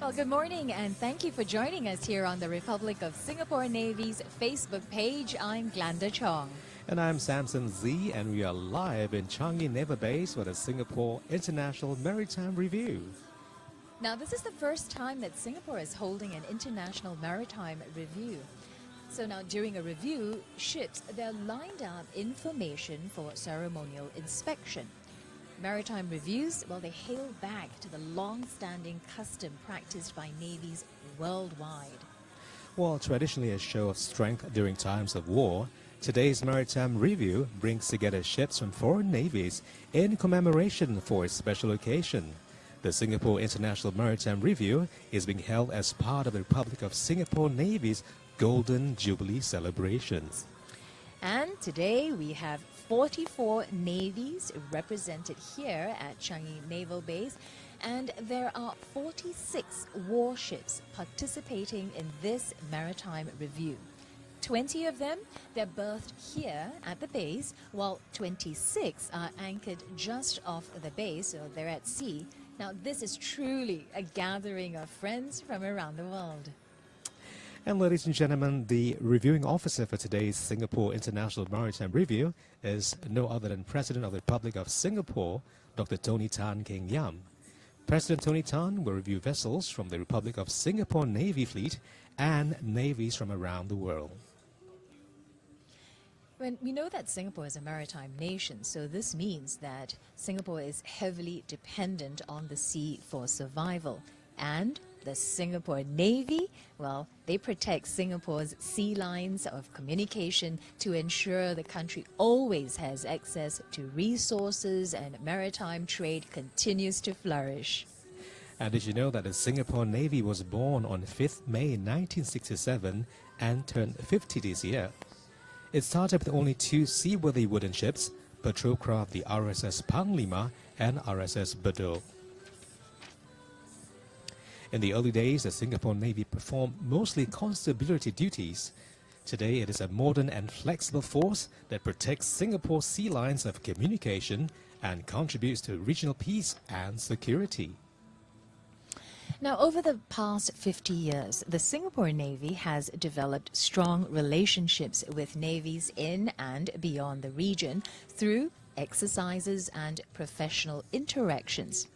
Well, good morning and thank you for joining us here on the Republic of Singapore Navy's Facebook page. I'm Glenda Chong. And I'm Samson Z, and we are live in Changi Naval Base for the Singapore International Maritime Review. Now, this is the first time that Singapore is holding an International Maritime Review. So now during a review, ships, they're lined up in formation for ceremonial inspection. Maritime reviews, well, they hail back to the long-standing custom practiced by navies worldwide. While traditionally a show of strength during times of war, today's Maritime Review brings together ships from foreign navies in commemoration for a special occasion. The Singapore International Maritime Review is being held as part of the Republic of Singapore Navy's Golden Jubilee celebrations. And today we have 44 navies represented here at Changi Naval Base, and there are 46 warships participating in this maritime review. 20 of them, they're berthed here at the base, while 26 are anchored just off the base, so they're at sea. Now, this is truly a gathering of friends from around the world. And ladies and gentlemen, the reviewing officer for today's Singapore International Maritime Review is no other than President of the Republic of Singapore, Dr. Tony Tan Keng Yam. President Tony Tan will review vessels from the Republic of Singapore Navy Fleet and navies from around the world. When we know that Singapore is a maritime nation, so this means that Singapore is heavily dependent on the sea for survival. And the Singapore Navy, well, they protect Singapore's sea lines of communication to ensure the country always has access to resources and maritime trade continues to flourish. And did you know that the Singapore Navy was born on 5th May 1967 and turned 50 this year? It started with only two seaworthy wooden ships, patrol craft the RSS Panglima and RSS Bedok. In the early days, the Singapore Navy performed mostly constabulary duties. Today, it is a modern and flexible force that protects Singapore's sea lines of communication and contributes to regional peace and security. Now, over the past 50 years, the Singapore Navy has developed strong relationships with navies in and beyond the region through exercises and professional interactions.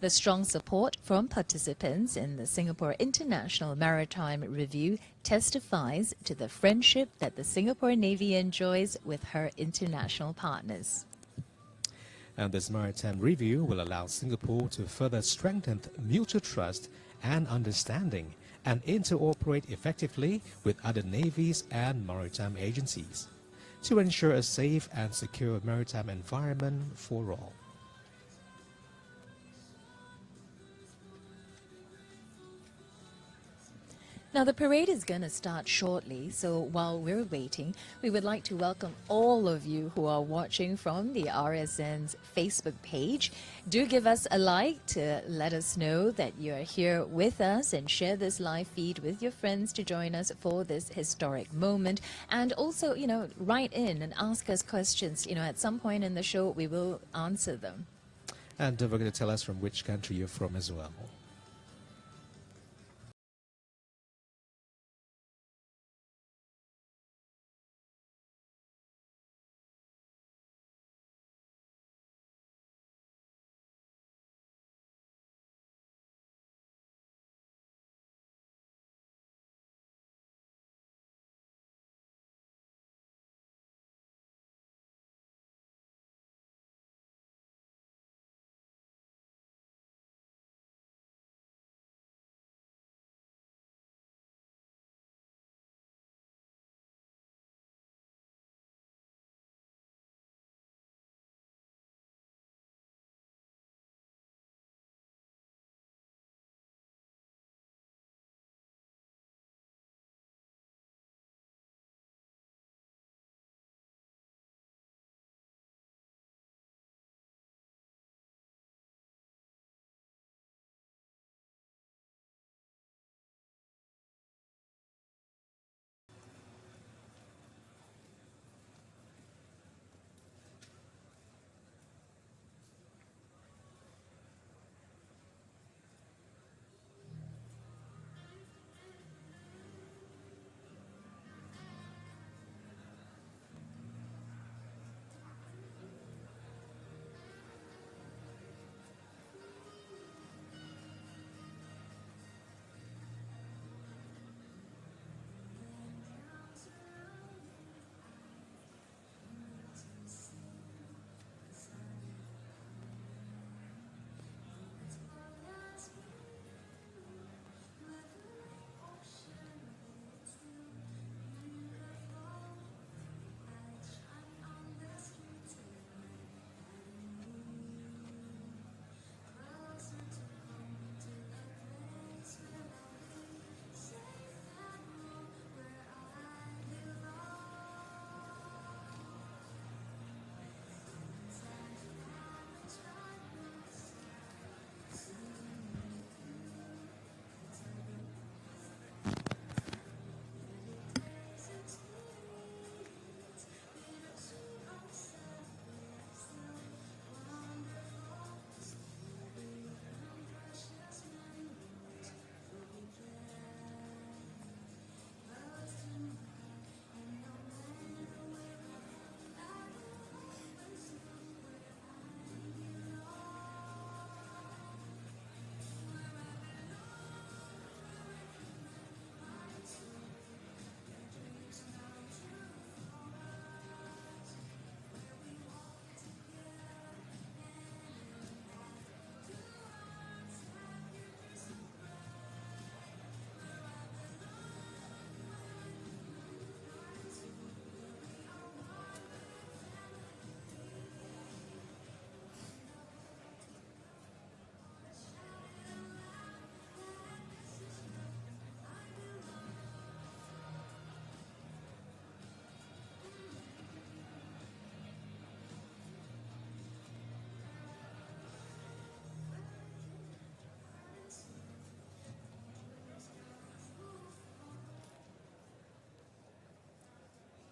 The strong support from participants in the Singapore International Maritime Review testifies to the friendship that the Singapore Navy enjoys with her international partners. And this maritime review will allow Singapore to further strengthen mutual trust and understanding and interoperate effectively with other navies and maritime agencies to ensure a safe and secure maritime environment for all. Now, the parade is going to start shortly, so while we're waiting, we would like to welcome all of you who are watching from the RSN's Facebook page. Do give us a like to let us know that you're here with us and share this live feed with your friends to join us for this historic moment. And also, write in and ask us questions. At some point in the show, we will answer them. And don't forget to tell us from which country you're from as well.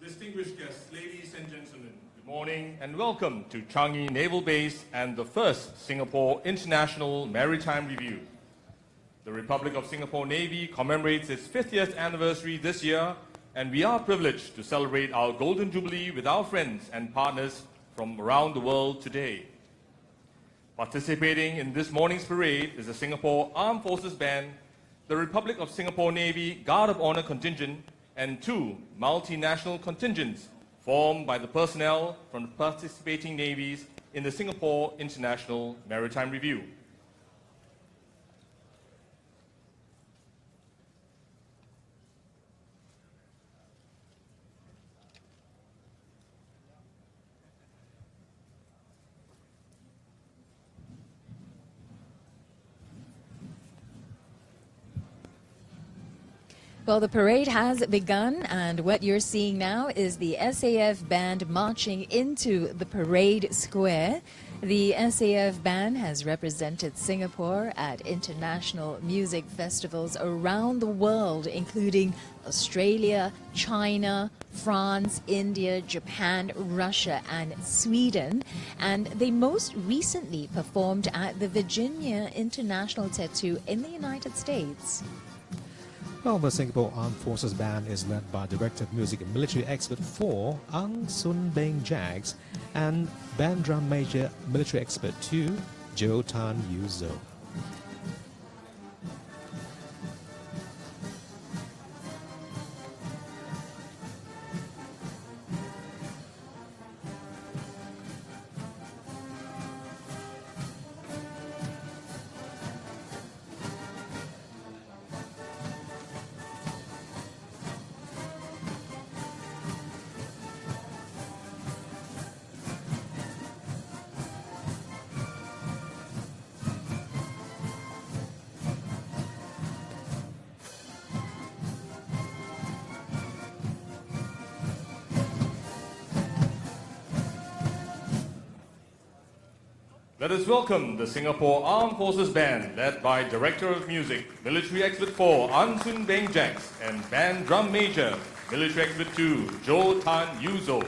Distinguished guests, ladies and gentlemen, good morning and welcome to Changi Naval Base and the first Singapore International Maritime Review. The Republic of Singapore Navy commemorates its 50th anniversary this year, and we are privileged to celebrate our Golden Jubilee with our friends and partners from around the world today. Participating in this morning's parade is the Singapore Armed Forces Band, the Republic of Singapore Navy Guard of Honor contingent, and two multinational contingents formed by the personnel from the participating navies in the Singapore International Maritime Review. Well, the parade has begun, and what you're seeing now is the SAF band marching into the parade square. The SAF band has represented Singapore at international music festivals around the world, including Australia, China, France, India, Japan, Russia, and Sweden. And they most recently performed at the Virginia International Tattoo in the United States. Well, the Singapore Armed Forces Band is led by Director of Music and Military Expert 4, Ang Sun Beng Jags, and Band Drum Major Military Expert 2, Jo Tan Yu Zo. Let us welcome the Singapore Armed Forces Band, led by Director of Music, Military Expert 4, An Sun Beng Jax, and Band Drum Major, Military Expert 2, Jo Tan Yu Zo.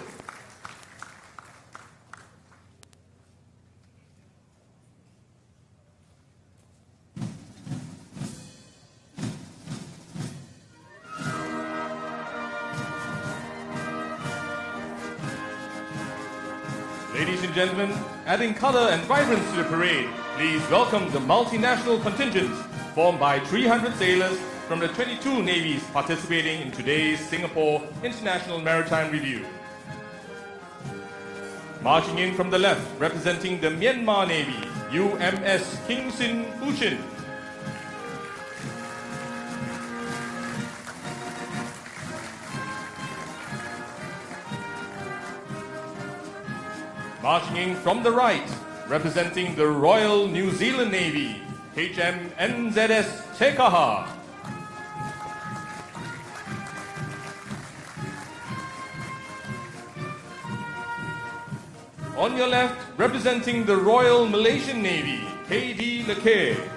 Ladies and gentlemen, adding color and vibrance to the parade, please welcome the multinational contingents formed by 300 sailors from the 22 navies participating in today's Singapore International Maritime Review. Marching in from the left, representing the Myanmar Navy, UMS King Sin Fushin. Marching in from the right, representing the Royal New Zealand Navy, HMNZS Tekaha. On your left, representing the Royal Malaysian Navy, KD Lekeh.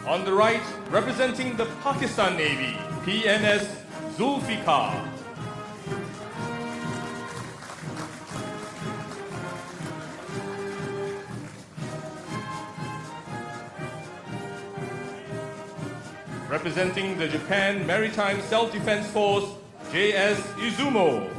On the right, representing the Pakistan Navy, PNS Zulfikar. Representing the Japan Maritime Self-Defense Force, JS Izumo.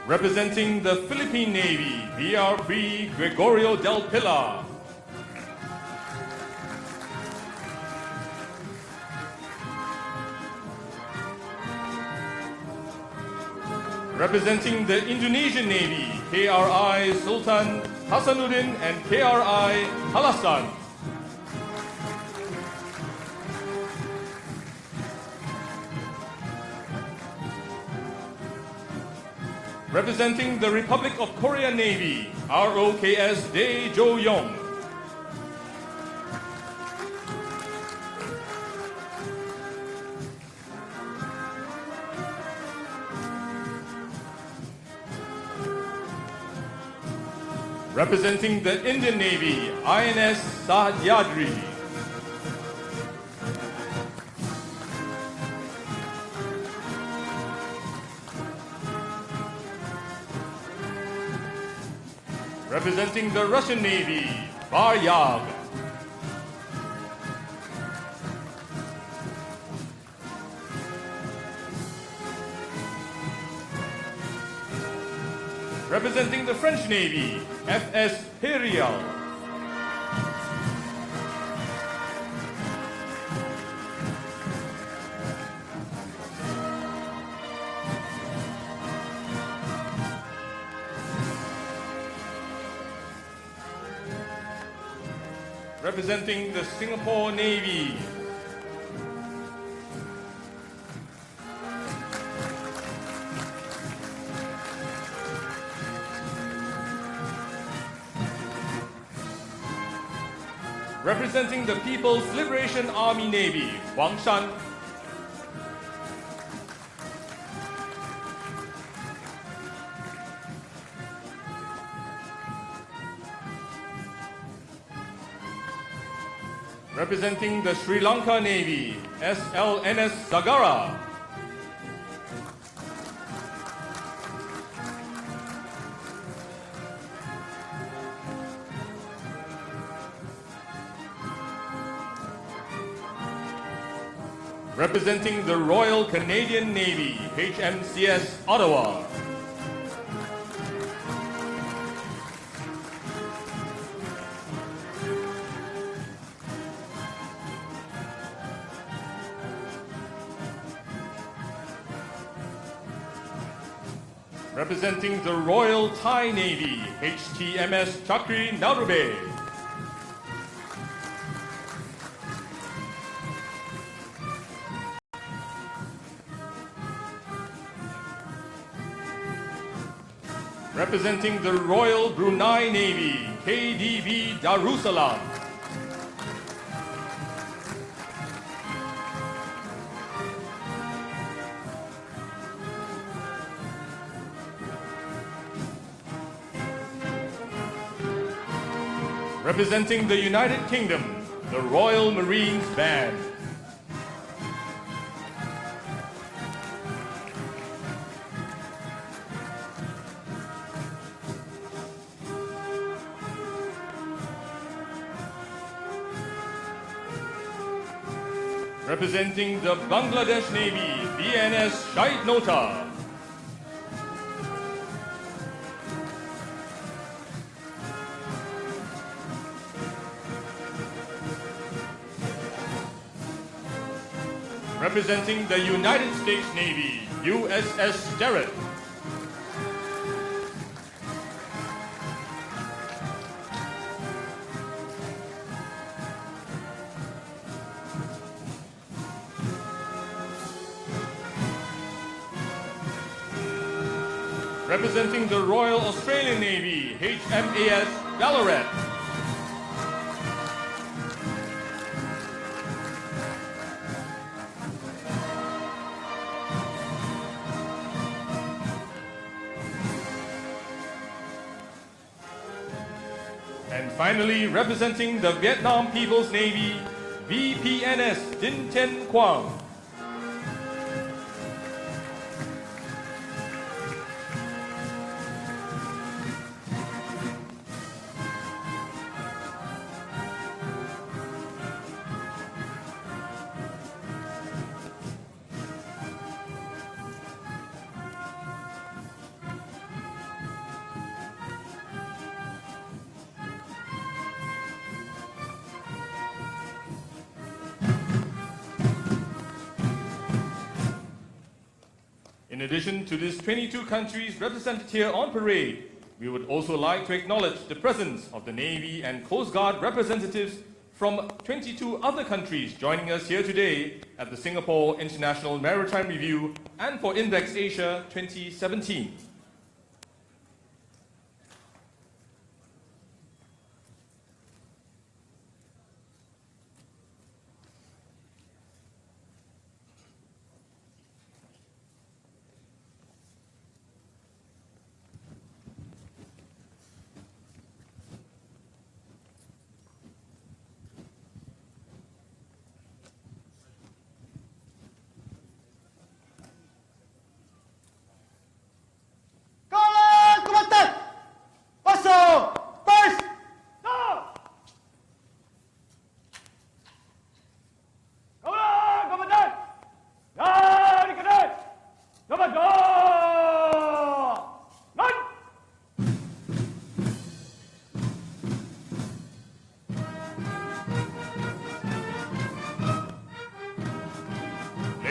Representing the Philippine Navy, BRP Gregorio del Pilar. Representing the Indonesian Navy, KRI Sultan Hasanuddin and KRI Halasan. Representing the Republic of Korea Navy, ROKS Dae Jo Yong. Representing the Indian Navy, INS Sahyadri. Representing the Russian Navy, Varyag. Representing the French Navy, FS Herial. Representing the Singapore Navy, representing the People's Liberation Army Navy, Huangshan. Representing the Sri Lanka Navy, SLNS Sagara. Representing the Royal Canadian Navy, HMCS Ottawa. Representing the Royal Thai Navy, HTMS Chakri Narube. Representing the Royal Brunei Navy, KDB Darussalam. Representing the United Kingdom, the Royal Marines Band. Representing the Bangladesh Navy, BNS Shahid Nota. Representing the United States Navy, USS Jarrett. Representing the Royal Australian Navy, HMAS Ballarat. And finally, representing the Vietnam People's Navy, VPNS Dinh Tien Quang. In addition to these 22 countries represented here on parade, we would also like to acknowledge the presence of the Navy and Coast Guard representatives from 22 other countries joining us here today at the Singapore International Maritime Review and for Index Asia 2017.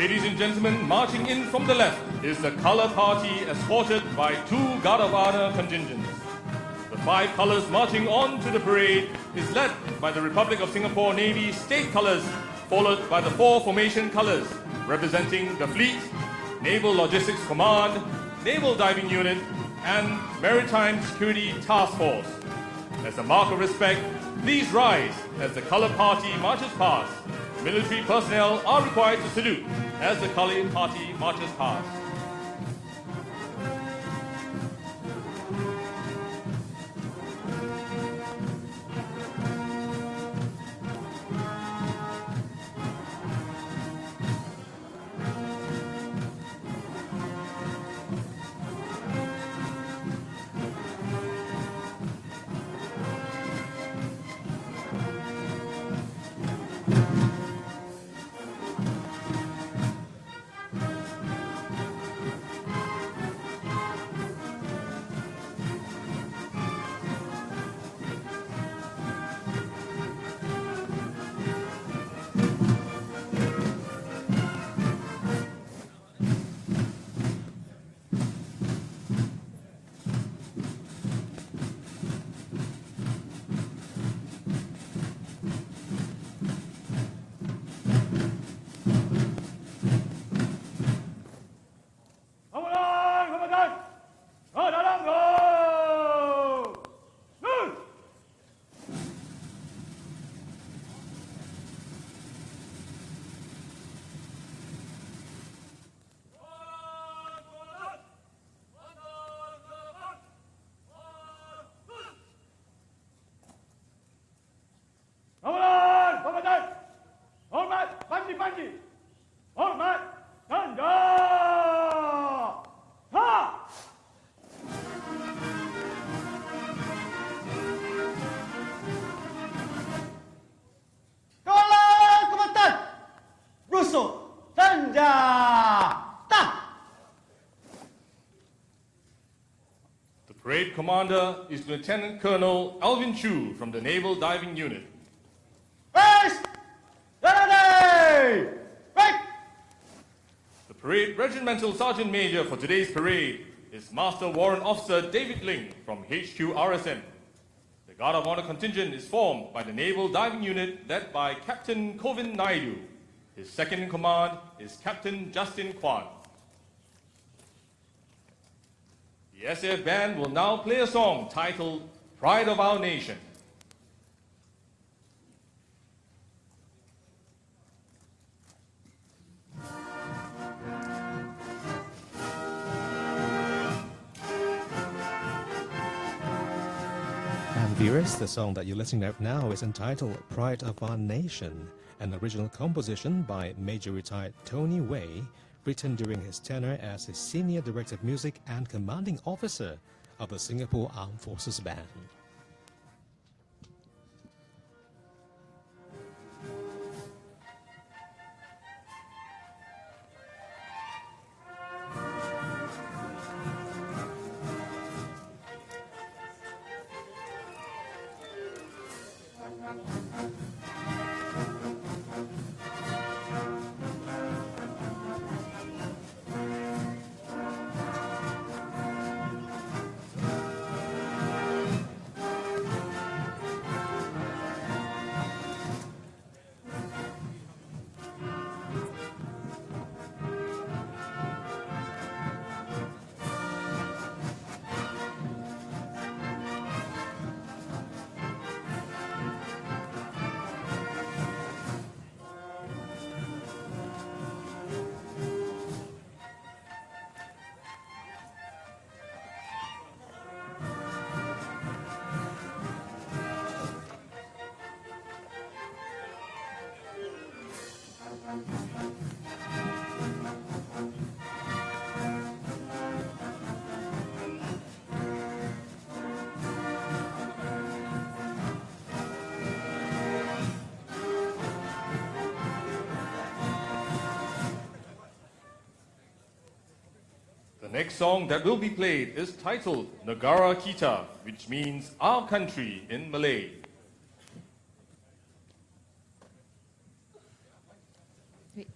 Ladies and gentlemen, marching in from the left is the color party escorted by 2 Guard of Honor contingents. The 5 colors marching on to the parade is led by the Republic of Singapore Navy state colors, followed by the 4 formation colors representing the Fleet, Naval Logistics Command, Naval Diving Unit, and Maritime Security Task Force. As a mark of respect, please rise as the color party marches past. Military personnel are required to salute as the color party marches past. The parade commander is Lieutenant Colonel Alvin Chu from the Naval Diving Unit. The parade regimental sergeant major for today's parade is Master Warrant Officer David Ling from HQ RSM. The Guard of Honor contingent is formed by the Naval Diving Unit led by Captain Kovin Naidu. His second in command is Captain Justin Kwan. The SAF band will now play a song titled Pride of Our Nation. And viewers, the song that you're listening to now is entitled Pride of Our Nation, an original composition by Major Retired Tony Wei, written during his tenure as a Senior Director of Music and Commanding Officer of the Singapore Armed Forces Band. The next song that will be played is titled Negara Kita, which means our country in Malay. Wait.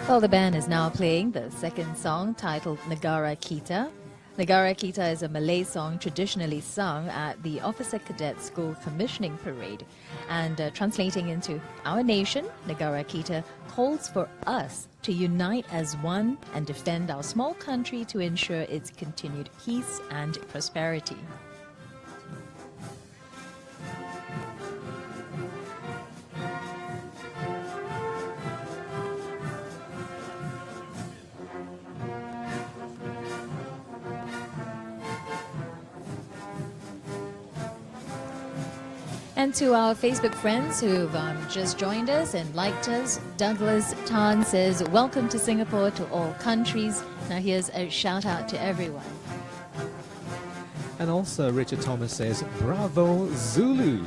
Well, the band is now playing the second song titled Negara Kita. Negara Kita is a Malay song traditionally sung at the Officer Cadet School Commissioning Parade. And translating into Our Nation, Negara Kita calls for us to unite as one and defend our small country to ensure its continued peace and prosperity. And to our Facebook friends who've just joined us and liked us, Douglas Tan says, welcome to Singapore to all countries. Now here's a shout out to everyone. And also Richard Thomas says, Bravo Zulu.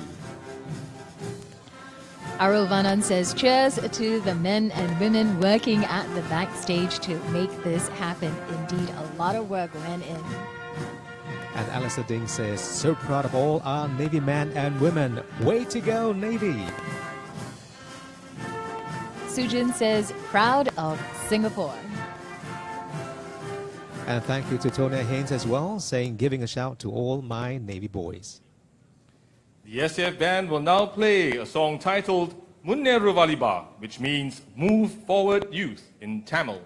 Arul Vanan says, cheers to the men and women working at the backstage to make this happen. Indeed, a lot of work went in. And Alistair Ding says, so proud of all our Navy men and women. Way to go, Navy. Sujin says, proud of Singapore. And thank you to Tonya Haynes as well, saying, giving a shout to all my Navy boys. The SAF band will now play a song titled Munneru Valiba, which means Move Forward Youth in Tamil.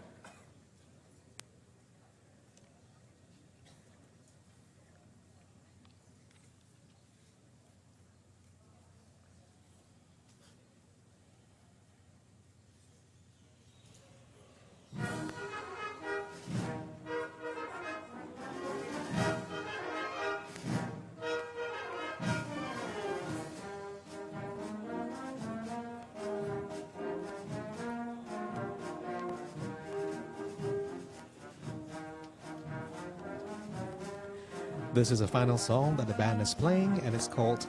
This is the final song that the band is playing, and it's called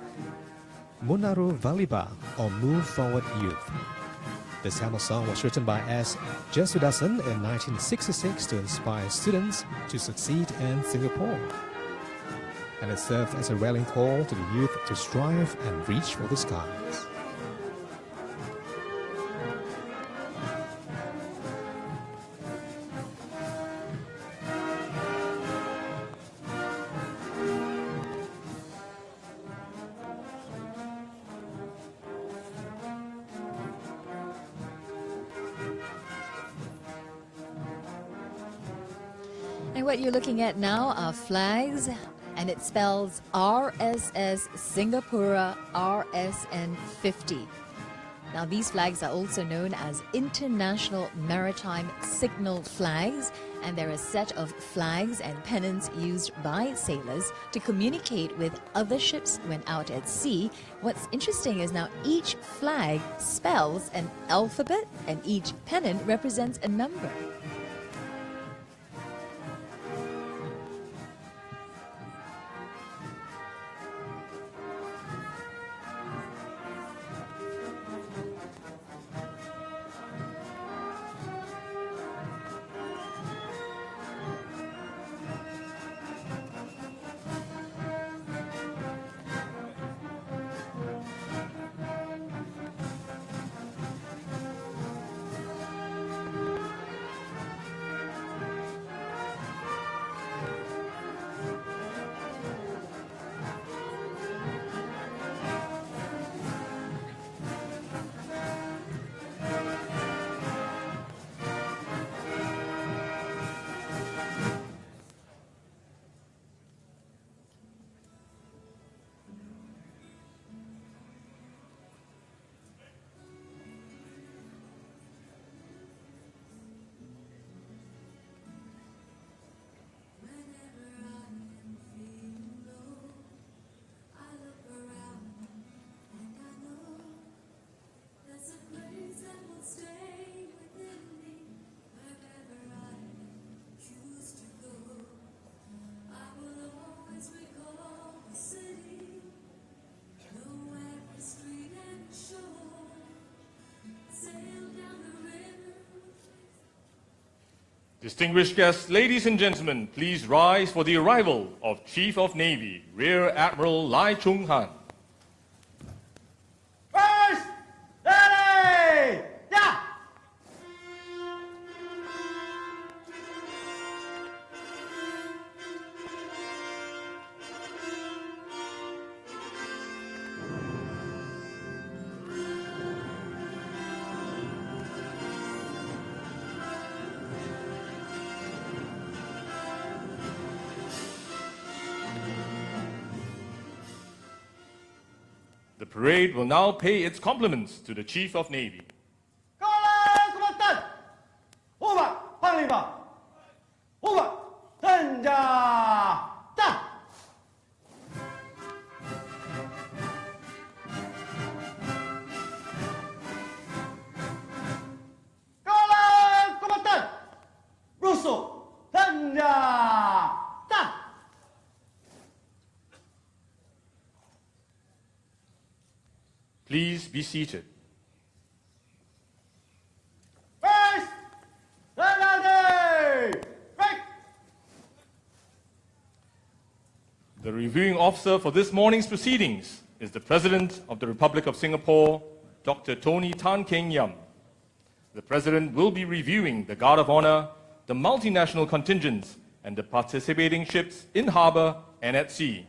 Munneru Valiba, or Move Forward Youth. This Tamil song was written by S. Jesudasan in 1966 to inspire students to succeed in Singapore. And it served as a rallying call to the youth to strive and reach for the skies. And what you're looking at now are flags, and it spells RSS Singapura RSN 50. Now these flags are also known as International Maritime Signal Flags, and they're a set of flags and pennants used by sailors to communicate with other ships when out at sea. What's interesting is now each flag spells an alphabet, and each pennant represents a number. Distinguished guests, ladies and gentlemen, please rise for the arrival of Chief of Navy, Rear Admiral Lai Chung Han. First, ready, yeah! parade will now pay its compliments to the Chief of Navy. 高来komandan, over, panglima, over, 参加战。高来komandan, Russo, 参加战。Please be seated. First, ready, break. The reviewing officer for this morning's proceedings is the President of the Republic of Singapore, Dr. Tony Tan Keng Yam. The President will be reviewing the Guard of Honor, the multinational contingents, and the participating ships in harbour and at sea.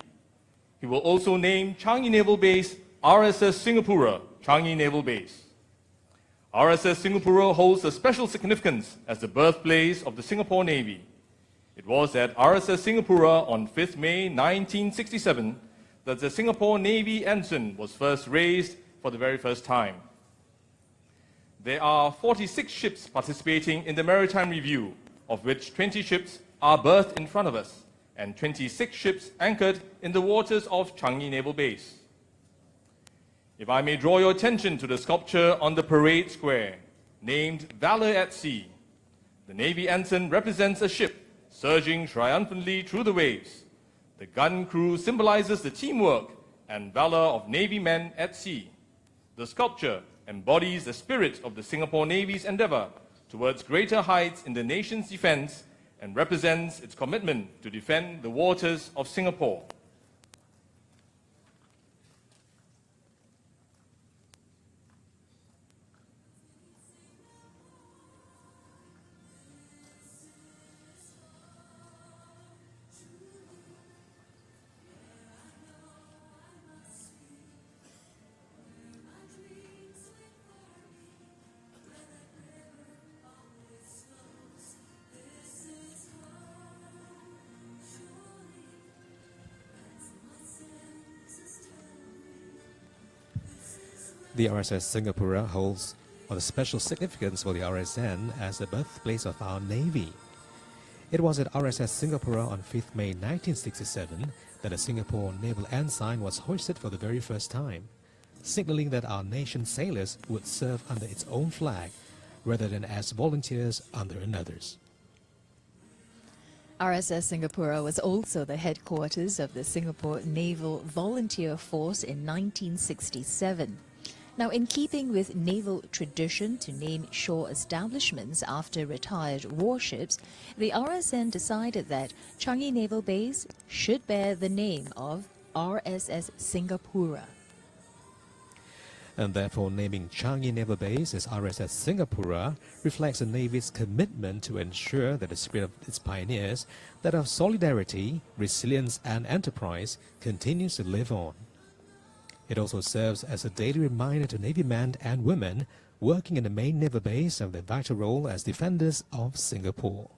He will also name Changi Naval Base RSS Singapura, Changi Naval Base. RSS Singapura holds a special significance as the birthplace of the Singapore Navy. It was at RSS Singapura on 5th May 1967 that the Singapore Navy ensign was first raised for the very first time. There are 46 ships participating in the Maritime Review, of which 20 ships are berthed in front of us, and 26 ships anchored in the waters of Changi Naval Base. If I may draw your attention to the sculpture on the parade square, named Valor at Sea. The Navy ensign represents a ship surging triumphantly through the waves. The gun crew symbolizes the teamwork and valor of Navy men at sea. The sculpture embodies the spirit of the Singapore Navy's endeavor towards greater heights in the nation's defense and represents its commitment to defend the waters of Singapore. The RSS Singapura holds a special significance for the RSN as the birthplace of our Navy. It was at RSS Singapura on 5th May 1967 that a Singapore naval ensign was hoisted for the very first time, signaling that our nation's sailors would serve under its own flag rather than as volunteers under another's. RSS Singapura was also the headquarters of the Singapore Naval Volunteer Force in 1967. Now, in keeping with naval tradition to name shore establishments after retired warships, the RSN decided that Changi Naval Base should bear the name of RSS Singapura. And therefore, naming Changi Naval Base as RSS Singapura reflects the Navy's commitment to ensure that the spirit of its pioneers, that of solidarity, resilience and enterprise, continues to live on. It also serves as a daily reminder to Navy men and women working in the main naval base of their vital role as defenders of Singapore.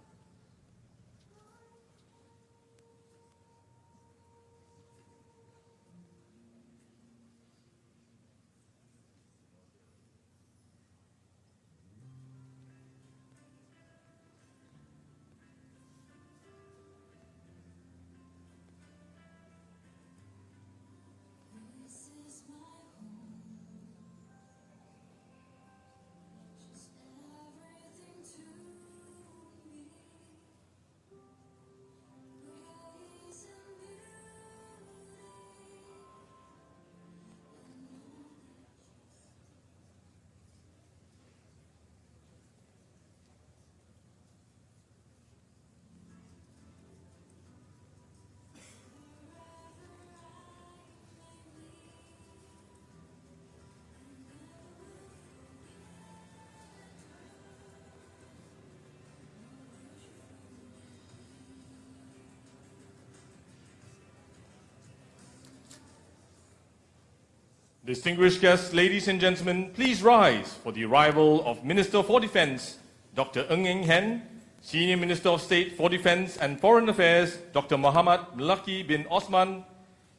Distinguished guests, ladies and gentlemen, please rise for the arrival of Minister for Defence, Dr. Ng Eng Hen, Senior Minister of State for Defence and Foreign Affairs, Dr. Muhammad Melaki bin Osman,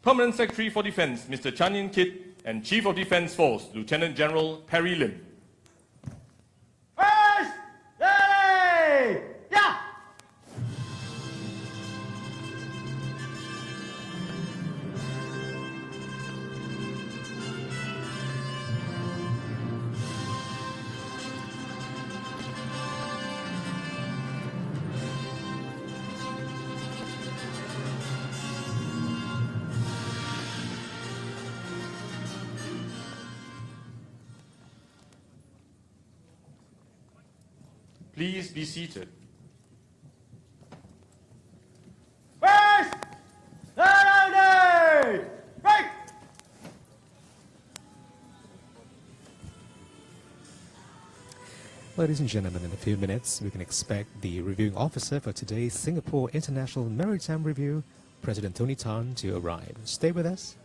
Permanent Secretary for Defence, Mr. Chan Yin Kit, and Chief of Defence Force, Lieutenant General Perry Lim. First, ready, yeah! Please be seated. First, ready, break! Ladies and gentlemen, in a few minutes, we can expect the reviewing officer for today's Singapore International Maritime Review, President Tony Tan, to arrive. Stay with us.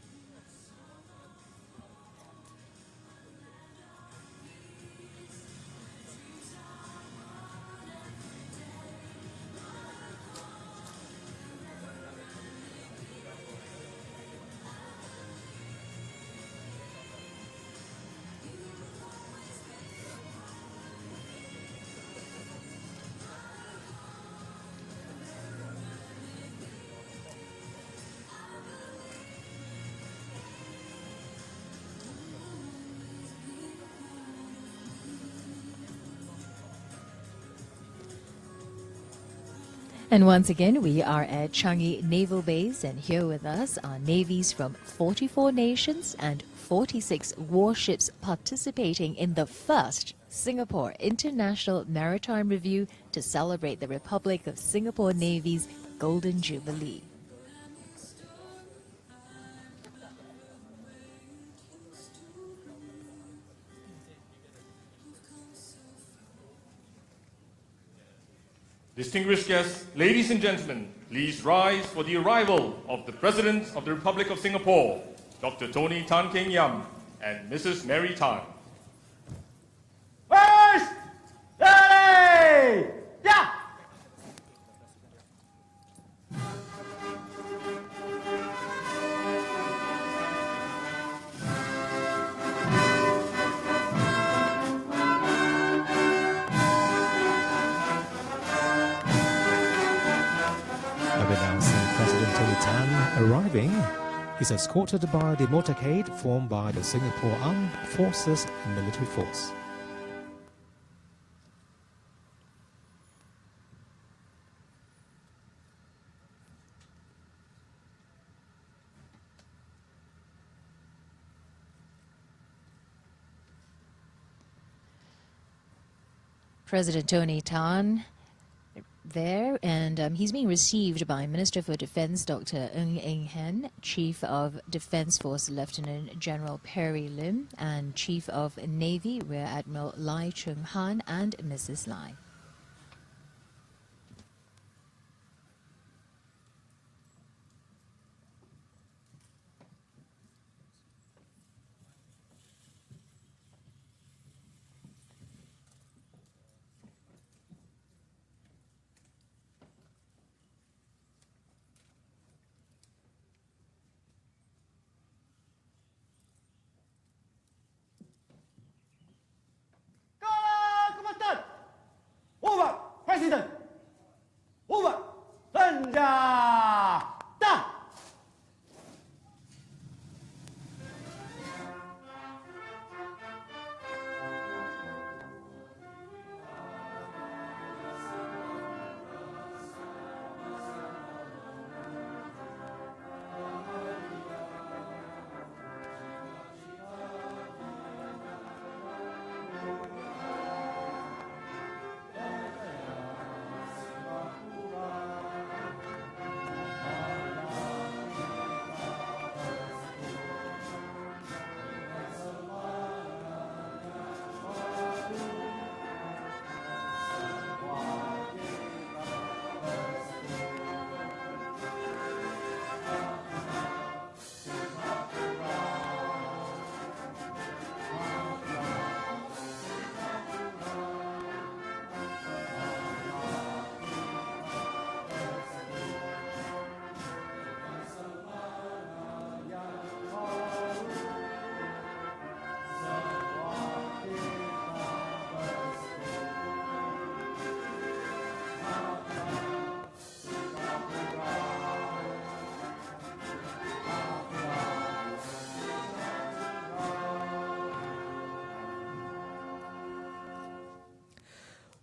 And once again, we are at Changi Naval Base, and here with us are navies from 44 nations and 46 warships participating in the first Singapore International Maritime Review to celebrate the Republic of Singapore Navy's Golden Jubilee. Distinguished guests, ladies and gentlemen, please rise for the arrival of the President of the Republic of Singapore, Dr. Tony Tan Keng Yam, and Mrs. Mary Tan. First, ready, yeah! Announcing President Tony Tan arriving. He's escorted by the motorcade formed by the Singapore Armed Forces Military Force. President Tony Tan there, and he's being received by Minister for Defence Dr. Ng Eng Hen, Chief of Defence Force Lieutenant General Perry Lim, and Chief of Navy Rear Admiral Lai Chung Han and Mrs. Lai.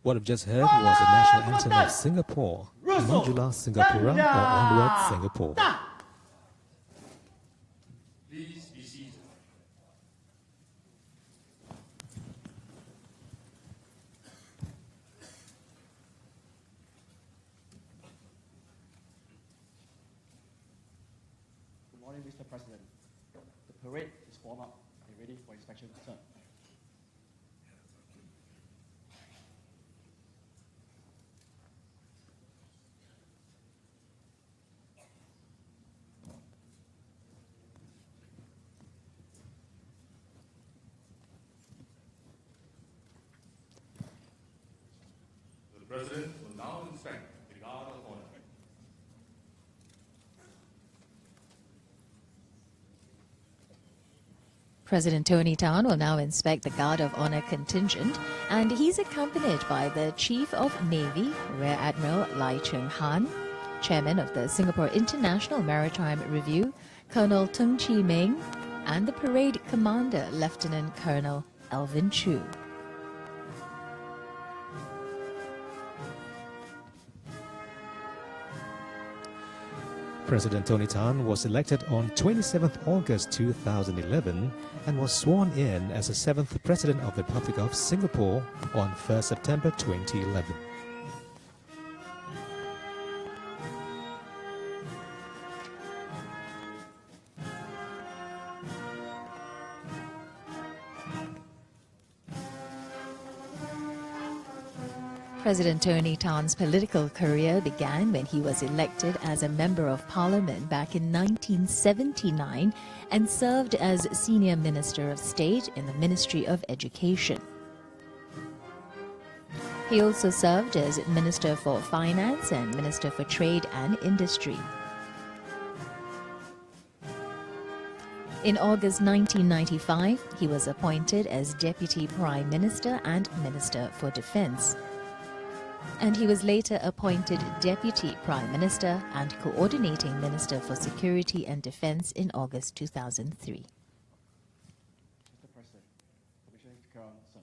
What we've just heard was the national anthem of Singapore, Majulah Singapura or Onward Singapore. Please be seated. Good morning, Mr. President. The parade is formed up and ready for inspection, sir. The President will now inspect the Guard of Honor. President Tony Tan will now inspect the Guard of Honor contingent, and he's accompanied by the Chief of Navy, Rear Admiral Lai Cheng-han, Chairman of the Singapore International Maritime Review, Colonel Tung Chi Meng, and the Parade Commander, Lieutenant Colonel Alvin Chu. President Tony Tan was elected on 27th August 2011 and was sworn in as the 7th President of the Republic of Singapore on 1st September 2011. President Tony Tan's political career began when he was elected as a Member of Parliament back in 1979 and served as Senior Minister of State in the Ministry of Education. He also served as Minister for Finance and Minister for Trade and Industry. In August 1995, he was appointed as Deputy Prime Minister and Minister for Defence. And he was later appointed Deputy Prime Minister and Coordinating Minister for Security and Defence in August 2003. Mr. President, permission to carry on, sir.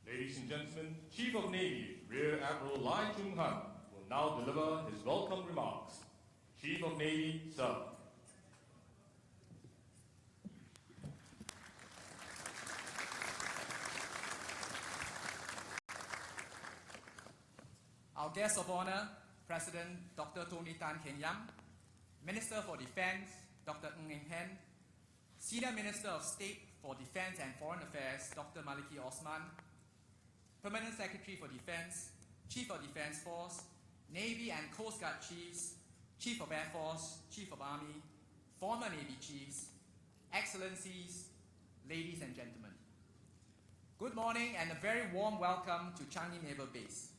Ladies and gentlemen, Chief of Navy, Rear Admiral Lai Cheng-han will now deliver his welcome remarks. Chief of Navy, sir. Our guest of honor, President Dr. Tony Tan Keng Yam, Minister for Defense, Dr. Ng Eng Hen, Senior Minister of State for Defense and Foreign Affairs, Dr. Maliki Osman, Permanent Secretary for Defense, Chief of Defense Force, Navy and Coast Guard Chiefs, Chief of Air Force, Chief of Army, former Navy Chiefs, Excellencies, ladies and gentlemen. Good morning and a very warm welcome to Changi Naval Base.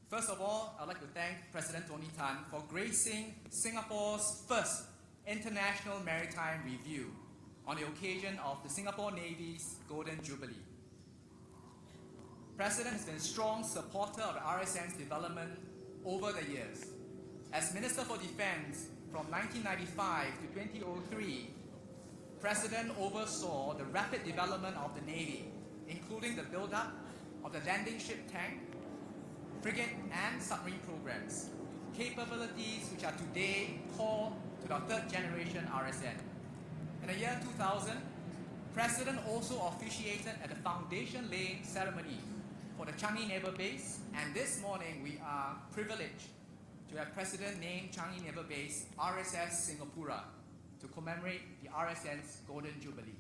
First of all, I'd like to thank President Tony Tan for gracing Singapore's first International Maritime Review on the occasion of the Singapore Navy's Golden Jubilee. President has been a strong supporter of the RSN's development over the years. As Minister for Defense from 1995 to 2003, President oversaw the rapid development of the Navy, including the build-up of the landing ship tank, frigate and submarine programs, capabilities which are today core to the third generation RSN. In the year 2000, President also officiated at the foundation laying ceremony for the Changi Naval Base, and this morning we are privileged to have President name Changi Naval Base RSS Singapura to commemorate the RSN's Golden Jubilee.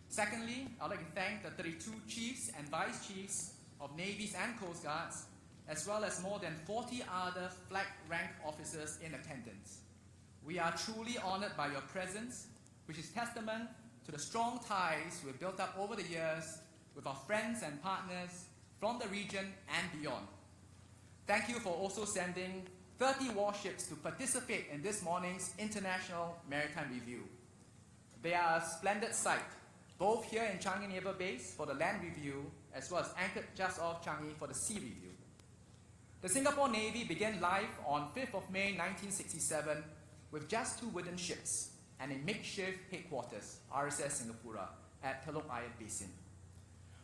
Secondly, I'd like to thank the 32 chiefs and vice chiefs of navies and coast guards, as well as more than 40 other flag rank officers in attendance. We are truly honored by your presence, which is testament to the strong ties we've built up over the years with our friends and partners from the region and beyond. Thank you for also sending 30 warships to participate in this morning's International Maritime Review. They are a splendid sight, both here in Changi Naval Base for the land review, as well as anchored just off Changi for the sea review. The Singapore Navy began life on 5th of May 1967 with just 2 wooden ships and a makeshift headquarters, RSS Singapura, at Telok Ayer Basin.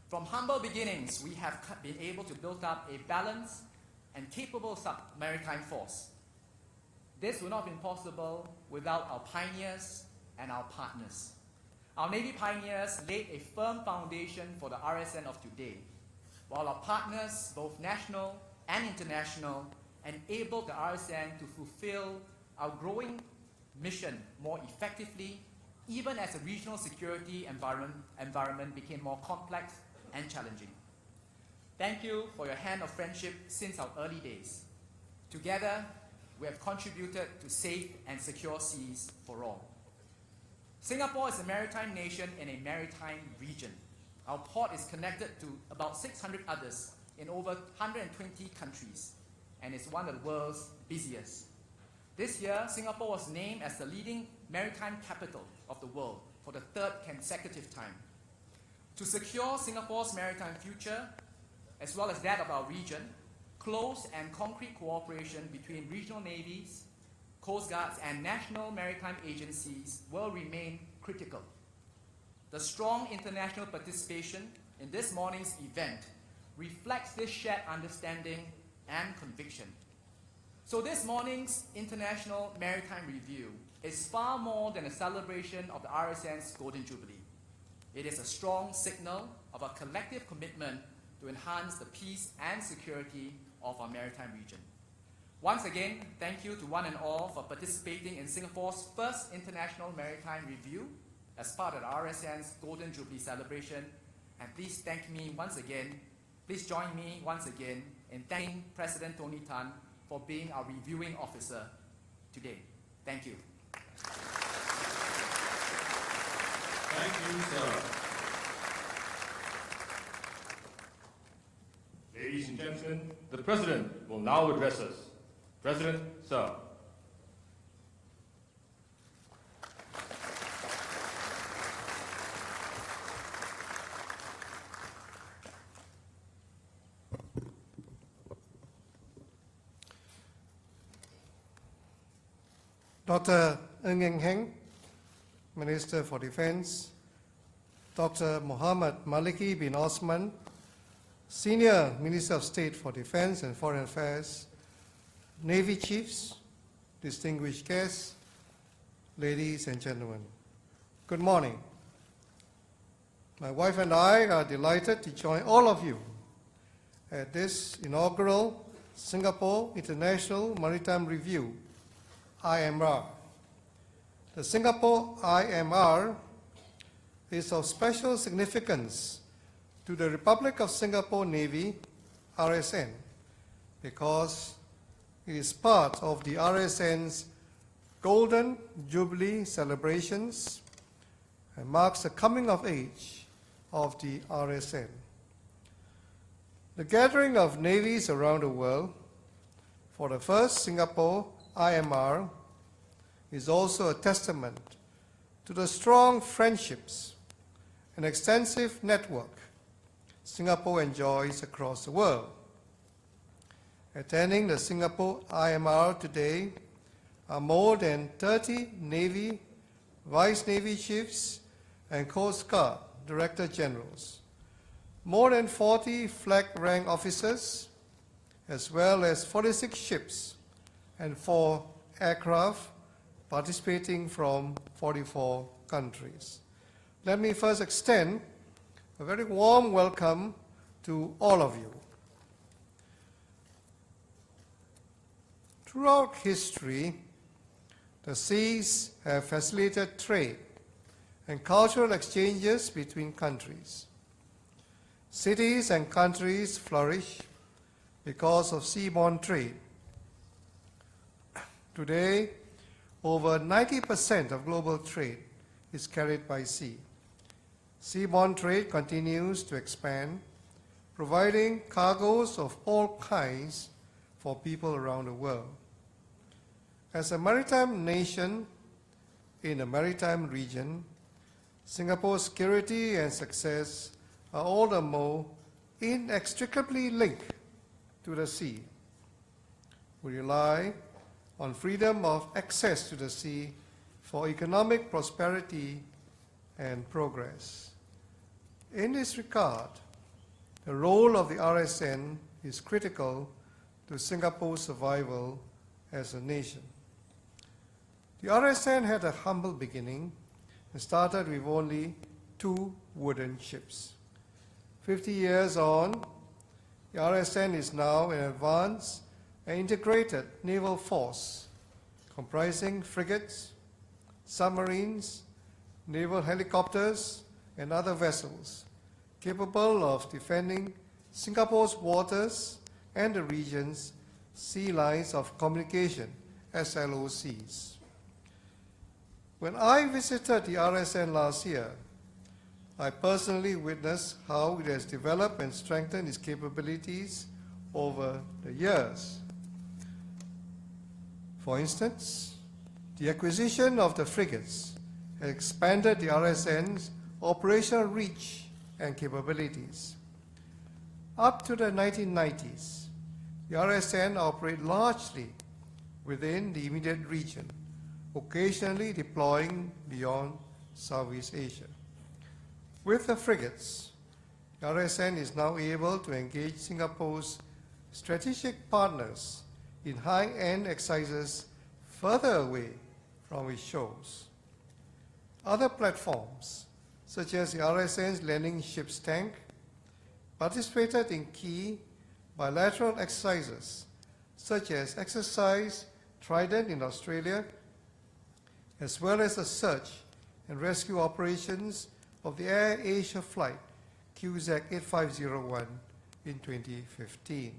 From humble beginnings, we have been able to build up a balanced and capable maritime force. This would not have been possible without our pioneers and our partners. Our Navy pioneers laid a firm foundation for the RSN of today, while our partners, both national and international, enabled the RSN to fulfill our growing mission more effectively, even as the regional security environment became more complex and challenging. Thank you for your hand of friendship since our early days. Together, we have contributed to safe and secure seas for all. Singapore is a maritime nation in a maritime region. Our port is connected to about 600 others in over 120 countries, and is one of the world's busiest. This year, Singapore was named as the leading maritime capital of the world for the 3rd consecutive time. To secure Singapore's maritime future, as well as that of our region, close and concrete cooperation between regional navies, coast guards, and national maritime agencies will remain critical. The strong international participation in this morning's event reflects this shared understanding and conviction. So this morning's International Maritime Review is far more than a celebration of the RSN's Golden Jubilee. It is a strong signal of our collective commitment to enhance the peace and security of our maritime region. Once again, thank you to one and all for participating in Singapore's first International Maritime Review as part of the RSN's Golden Jubilee celebration. And please please join me once again in thanking President Tony Tan for being our reviewing officer today. Thank you. Thank you, sir. Ladies and gentlemen, the President will now address us. President, sir. Dr. Ng Heng, Minister for Defense, Dr. Muhammad Maliki bin Osman, Senior Minister of State for Defense and Foreign Affairs, Navy Chiefs, distinguished guests, ladies and gentlemen, good morning. My wife and I are delighted to join all of you at this inaugural Singapore International Maritime Review, IMR. The Singapore IMR is of special significance to the Republic of Singapore Navy, RSN, because it is part of the RSN's Golden Jubilee celebrations and marks the coming of age of the RSN. The gathering of navies around the world for the first Singapore IMR is also a testament to the strong friendships and extensive network Singapore enjoys across the world. Attending the Singapore IMR today are more than 30 Navy, Vice Navy Chiefs and Coast Guard Director Generals, more than 40 flag rank officers, as well as 46 ships and 4 aircraft participating from 44 countries. Let me first extend a very warm welcome to all of you. Throughout history, The seas have facilitated trade and cultural exchanges between countries. Cities and countries flourish because of seaborne trade. Today, over 90% of global trade is carried by sea. Seaborne trade continues to expand, providing cargoes of all kinds for people around the world. As a maritime nation in a maritime region, Singapore's security and success are all the more inextricably linked to the sea. We rely on freedom of access to the sea for economic prosperity and progress. In this regard, the role of the RSN is critical to Singapore's survival as a nation. The RSN had a humble beginning and started with only 2 wooden ships. 50 years on, the RSN is now an advanced and integrated naval force comprising frigates, submarines, naval helicopters, and other vessels capable of defending Singapore's waters and the region's sea lines of communication, SLOCs. When I visited the RSN last year, I personally witnessed how it has developed and strengthened its capabilities over the years. For instance, the acquisition of the frigates has expanded the RSN's operational reach and capabilities. Up to the 1990s, the RSN operated largely within the immediate region, occasionally deploying beyond Southeast Asia. With the frigates, the RSN is now able to engage Singapore's strategic partners in high-end exercises further away from its shores. Other platforms, such as the RSN's landing ships tank, participated in key bilateral exercises, such as Exercise Trident in Australia, as well as the search and rescue operations of the Air Asia flight QZ 8501 in 2015.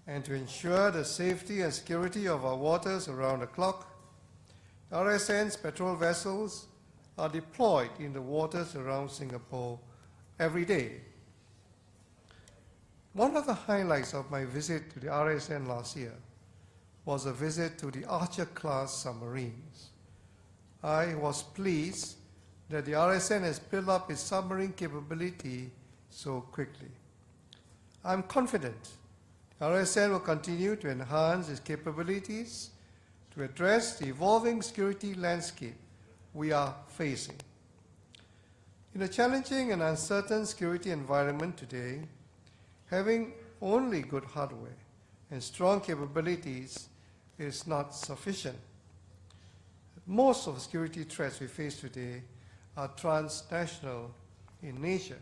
And to ensure the safety and security of our waters around the clock, RSN's patrol vessels are deployed in the waters around Singapore every day. One of the highlights of my visit to the RSN last year was a visit to the Archer-class submarines. I was pleased that the RSN has built up its submarine capability so quickly. I'm confident the RSN will continue to enhance its capabilities to address the evolving security landscape we are facing. In a challenging and uncertain security environment today, having only good hardware and strong capabilities is not sufficient. Most of the security threats we face today are transnational in nature.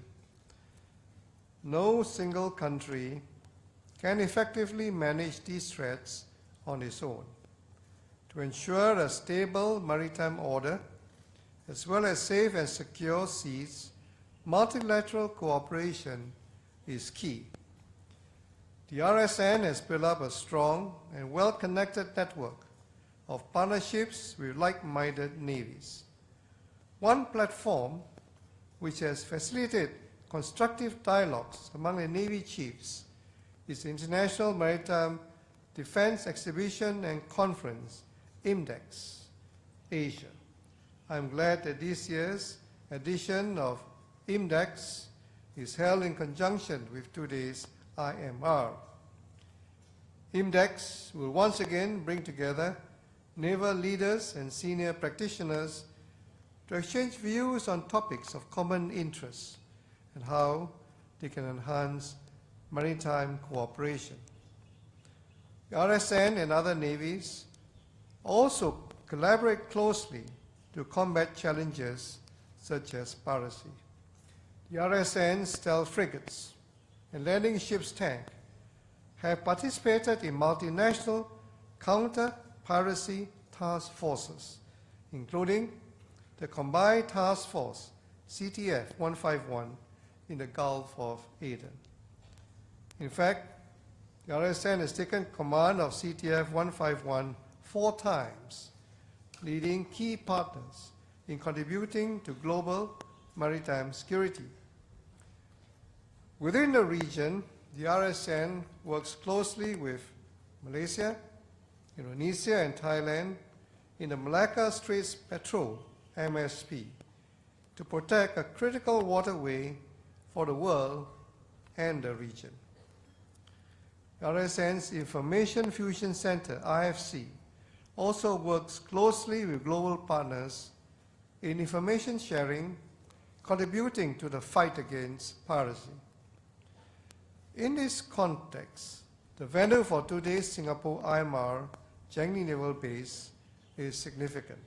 No single country can effectively manage these threats on its own. To ensure a stable maritime order, as well as safe and secure seas, multilateral cooperation is key. The RSN has built up a strong and well-connected network of partnerships with like-minded navies. One platform which has facilitated constructive dialogues among the Navy chiefs is the International Maritime Defense Exhibition and Conference, IMDEX, Asia. I'm glad that this year's edition of IMDEX is held in conjunction with today's IMR. IMDEX will once again bring together naval leaders and senior practitioners to exchange views on topics of common interest and how they can enhance maritime cooperation. The RSN and other navies also collaborate closely to combat challenges such as piracy. The RSN's stealth frigates and landing ships tank have participated in multinational counter-piracy task forces, including the Combined Task Force CTF 151 in the Gulf of Aden. In fact, the RSN has taken command of CTF 151 4 times, leading key partners in contributing to global maritime security. Within the region, the RSN works closely with Malaysia, Indonesia, and Thailand in the Malacca Straits Patrol, MSP, to protect a critical waterway for the world and the region. RSN's Information Fusion Center, IFC, also works closely with global partners in information sharing, contributing to the fight against piracy. In this context, the venue for today's Singapore IMR Changi Naval Base is significant.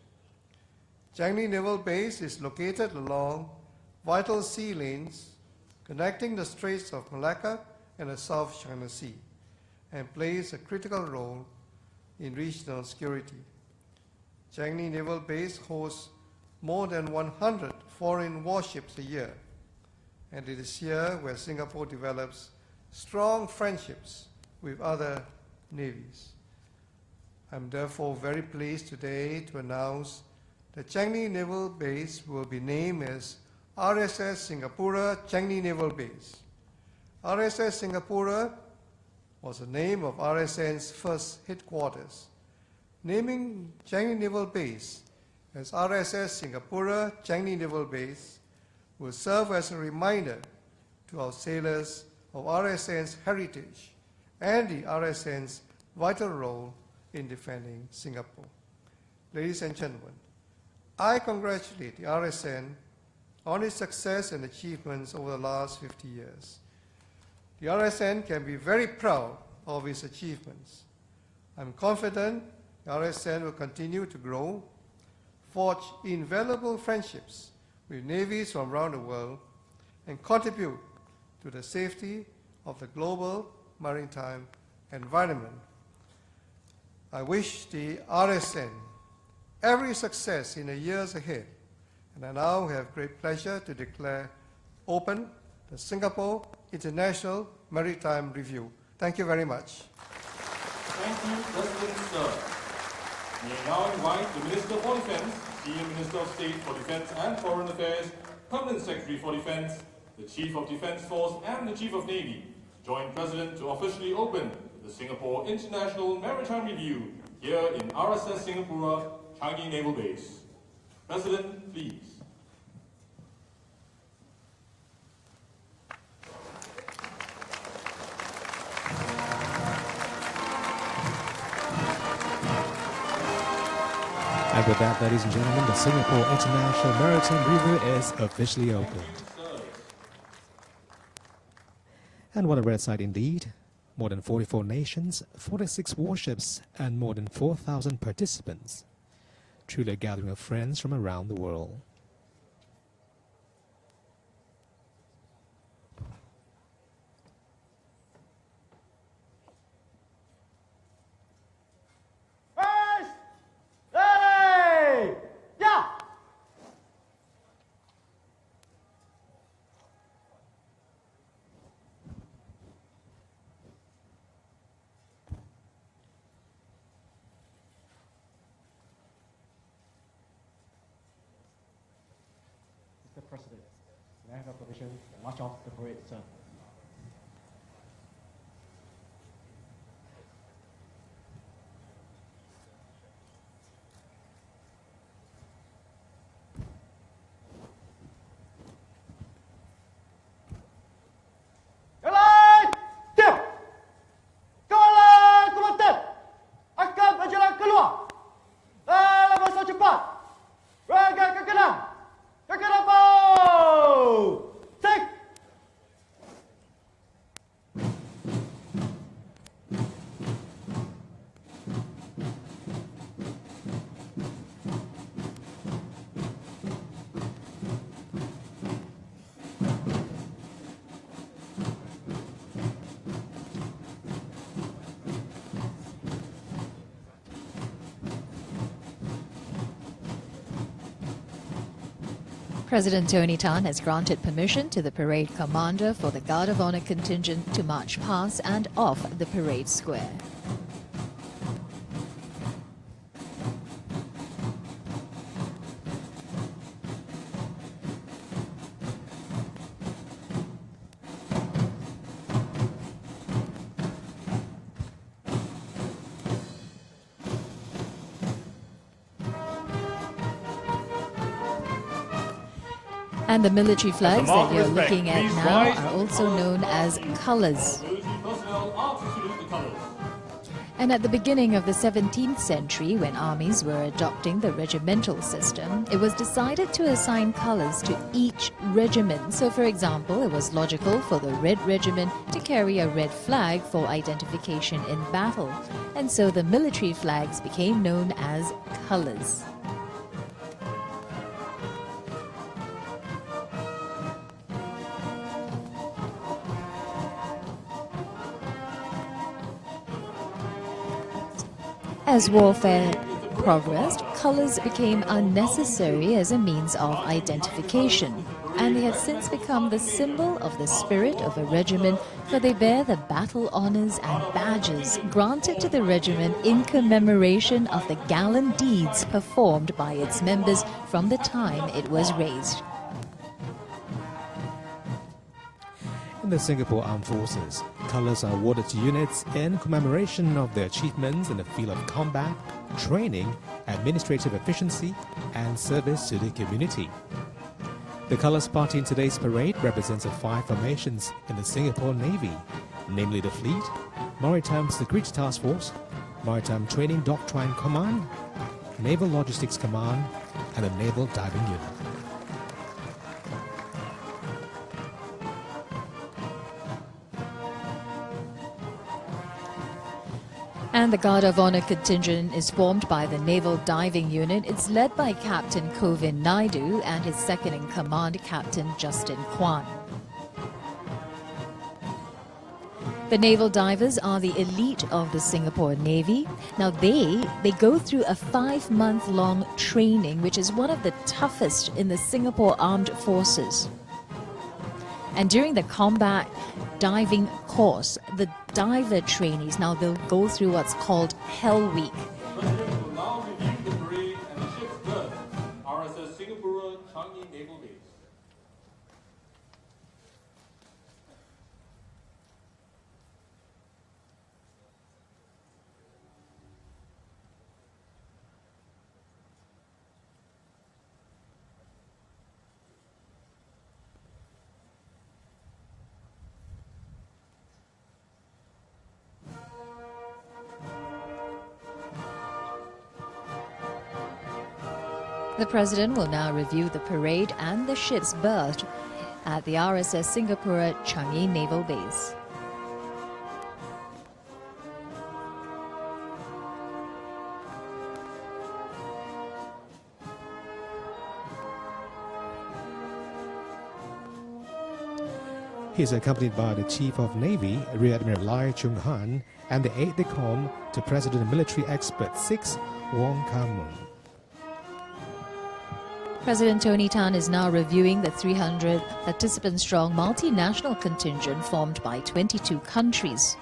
Changi Naval Base is located along vital sea lanes connecting the Straits of Malacca and the South China Sea, and plays a critical role in regional security. Changi Naval Base hosts more than 100 foreign warships a year, and it is here where Singapore develops strong friendships with other navies. I'm therefore very pleased today to announce that Changi Naval Base will be named as RSS Singapura Changi Naval Base. RSS Singapura was the name of RSN's first headquarters. Naming Changi Naval Base as RSS Singapura Changi Naval Base will serve as a reminder to our sailors of RSN's heritage and the RSN's vital role in defending Singapore. Ladies and gentlemen, I congratulate the RSN on its success and achievements over the last 50 years. The RSN can be very proud of its achievements. I'm confident the RSN will continue to grow, forge invaluable friendships with navies from around the world, and contribute to the safety of the global maritime environment. I wish the RSN every success in the years ahead, and I now have great pleasure to declare open the Singapore International Maritime Review. Thank you very much. Thank you, President Sir. May I now invite the Minister for Defence, Senior Minister of State for Defence and Foreign Affairs, Permanent Secretary for Defence, the Chief of Defence Force and the Chief of Navy, join President to officially open the Singapore International Maritime Review here in RSS Singapura, Changi Naval Base. President, please. And with that, ladies and gentlemen, the Singapore International Maritime Review is officially opened. And what a rare sight indeed. More than 44 nations, 46 warships, and more than 4,000 participants. Truly a gathering of friends from around the world. Mr. President, may I have your permission to march off the parade, sir? President Tony Tan has granted permission to the parade commander for the Guard of Honor contingent to march past and off the parade square. And the military flags that you're looking at now are also known as colors. And at the beginning of the 17th century, when armies were adopting the regimental system, it was decided to assign colors to each regiment. So, for example, it was logical for the Red Regiment to carry a red flag for identification in battle. And so the military flags became known as colors. As warfare progressed, colors became unnecessary as a means of identification, and they have since become the symbol of the spirit of a regiment, for they bear the battle honors and badges granted to the regiment in commemoration of the gallant deeds performed by its members from the time it was raised. In the Singapore Armed Forces, colours are awarded to units in commemoration of their achievements in the field of combat, training, administrative efficiency, and service to the community. The colours party in today's parade represents the 5 formations in the Singapore Navy, namely the Fleet, Maritime Security Task Force, Maritime Training Doctrine Command, Naval Logistics Command, and the Naval Diving Unit. And the Guard of Honor contingent is formed by the Naval Diving Unit. It's led by Captain Kovin Naidu and his second-in-command, Captain Justin Kwan. The naval divers are the elite of the Singapore Navy. Now they go through a 5-month-long training, which is one of the toughest in the Singapore Armed Forces. And during the combat diving course, the diver trainees, now they'll go through what's called Hell Week. President will now review the parade and the ship's berth, RSS Singapore Changi Naval Base. The President will now review the parade and the ship's berth at the RSS Singapore Changi Naval Base. He is accompanied by the Chief of Navy, Rear Admiral Lai Chung-han, and the aide-de-camp to President and Military Expert 6, Wong Kam-mun. President Tony Tan is now reviewing the 300 participant-strong multinational contingent formed by 22 countries.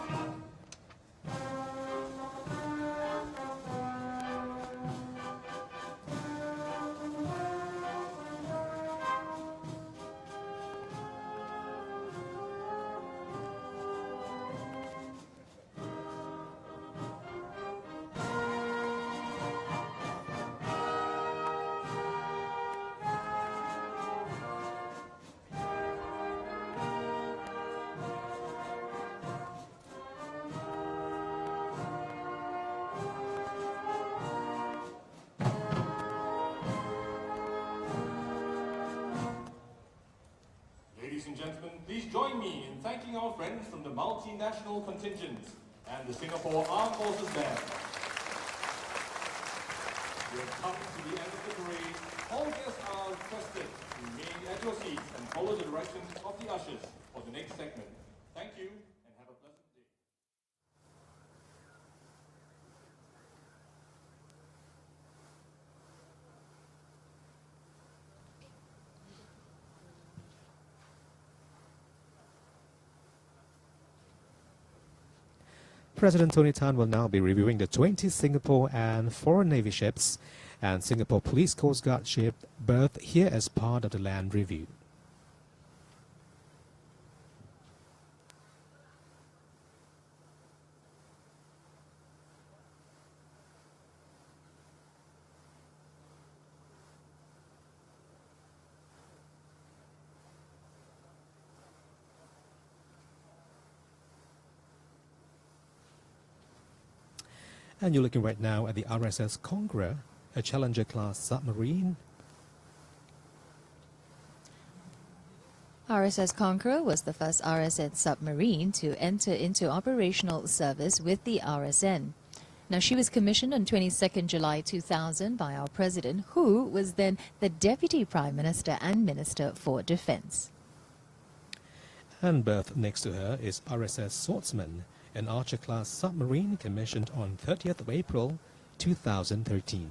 Ladies and gentlemen, please join me in thanking our friends from the multinational contingent and the Singapore Armed Forces Band. We have come to the end of the parade. All guests are requested to remain at your seats and follow the directions of the ushers for the next segment. Thank you and have a pleasant day. President Tony Tan will now be reviewing the 20 Singapore and foreign Navy ships and Singapore Police Coast Guard ship berthed here as part of the land review. And you're looking right now at the RSS Conqueror, a Challenger-class submarine. RSS Conqueror was the first RSN submarine to enter into operational service with the RSN. Now, she was commissioned on 22nd July 2000 by our president, who was then the Deputy Prime Minister and Minister for Defence. And berthed next to her is RSS Swordsman, an Archer-class submarine commissioned on 30th of April 2013.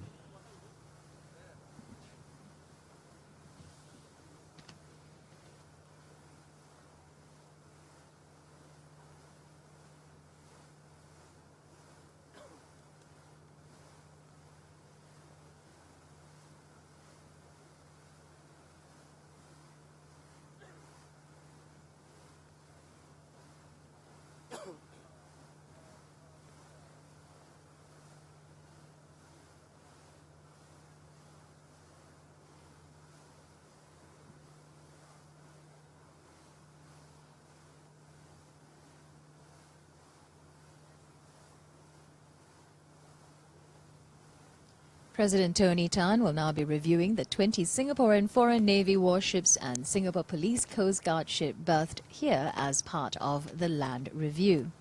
President Tony Tan will now be reviewing the 20 Singapore and foreign Navy warships and Singapore Police Coast Guard ship berthed here as part of the land review.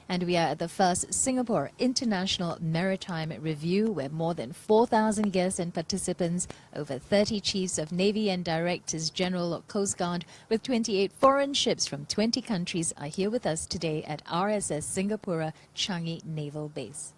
And we are at the first Singapore International Maritime Review, where more than 4,000 guests and participants, over 30 chiefs of Navy and Directors General of Coast Guard, with 28 foreign ships from 20 countries are here with us today at RSS Singapura Changi Naval Base.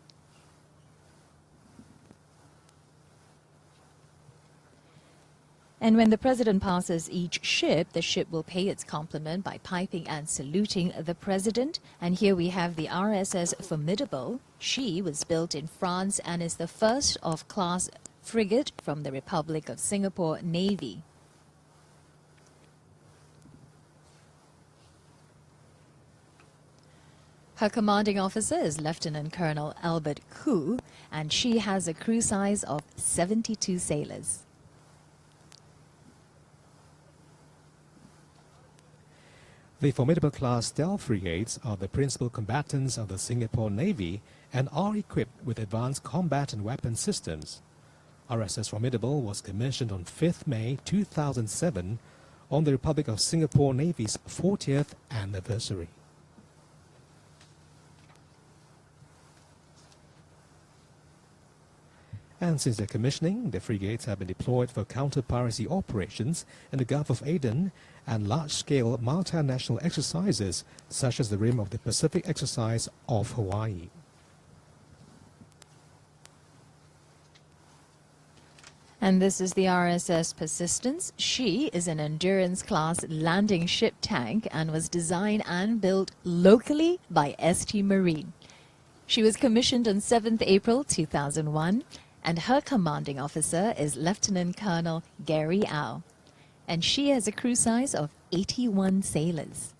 And when the President passes each ship, the ship will pay its compliment by piping and saluting the President. And here we have the RSS Formidable. She was built in France and is the first of class frigate from the Republic of Singapore Navy. Her commanding officer is Lieutenant Colonel Albert Khoo, and she has a crew size of 72 sailors. The Formidable-class stealth frigates are the principal combatants of the Singapore Navy and are equipped with advanced combat and weapon systems. RSS Formidable was commissioned on 5th May 2007 on the Republic of Singapore Navy's 40th anniversary. And since their commissioning, the frigates have been deployed for counter-piracy operations in the Gulf of Aden and large-scale multinational exercises such as the Rim of the Pacific exercise off Hawaii. And this is the RSS Persistence. She is an endurance-class landing ship tank and was designed and built locally by ST Marine. She was commissioned on 7th April 2001. And her commanding officer is Lieutenant Colonel Gary Au, and she has a crew size of 81 sailors.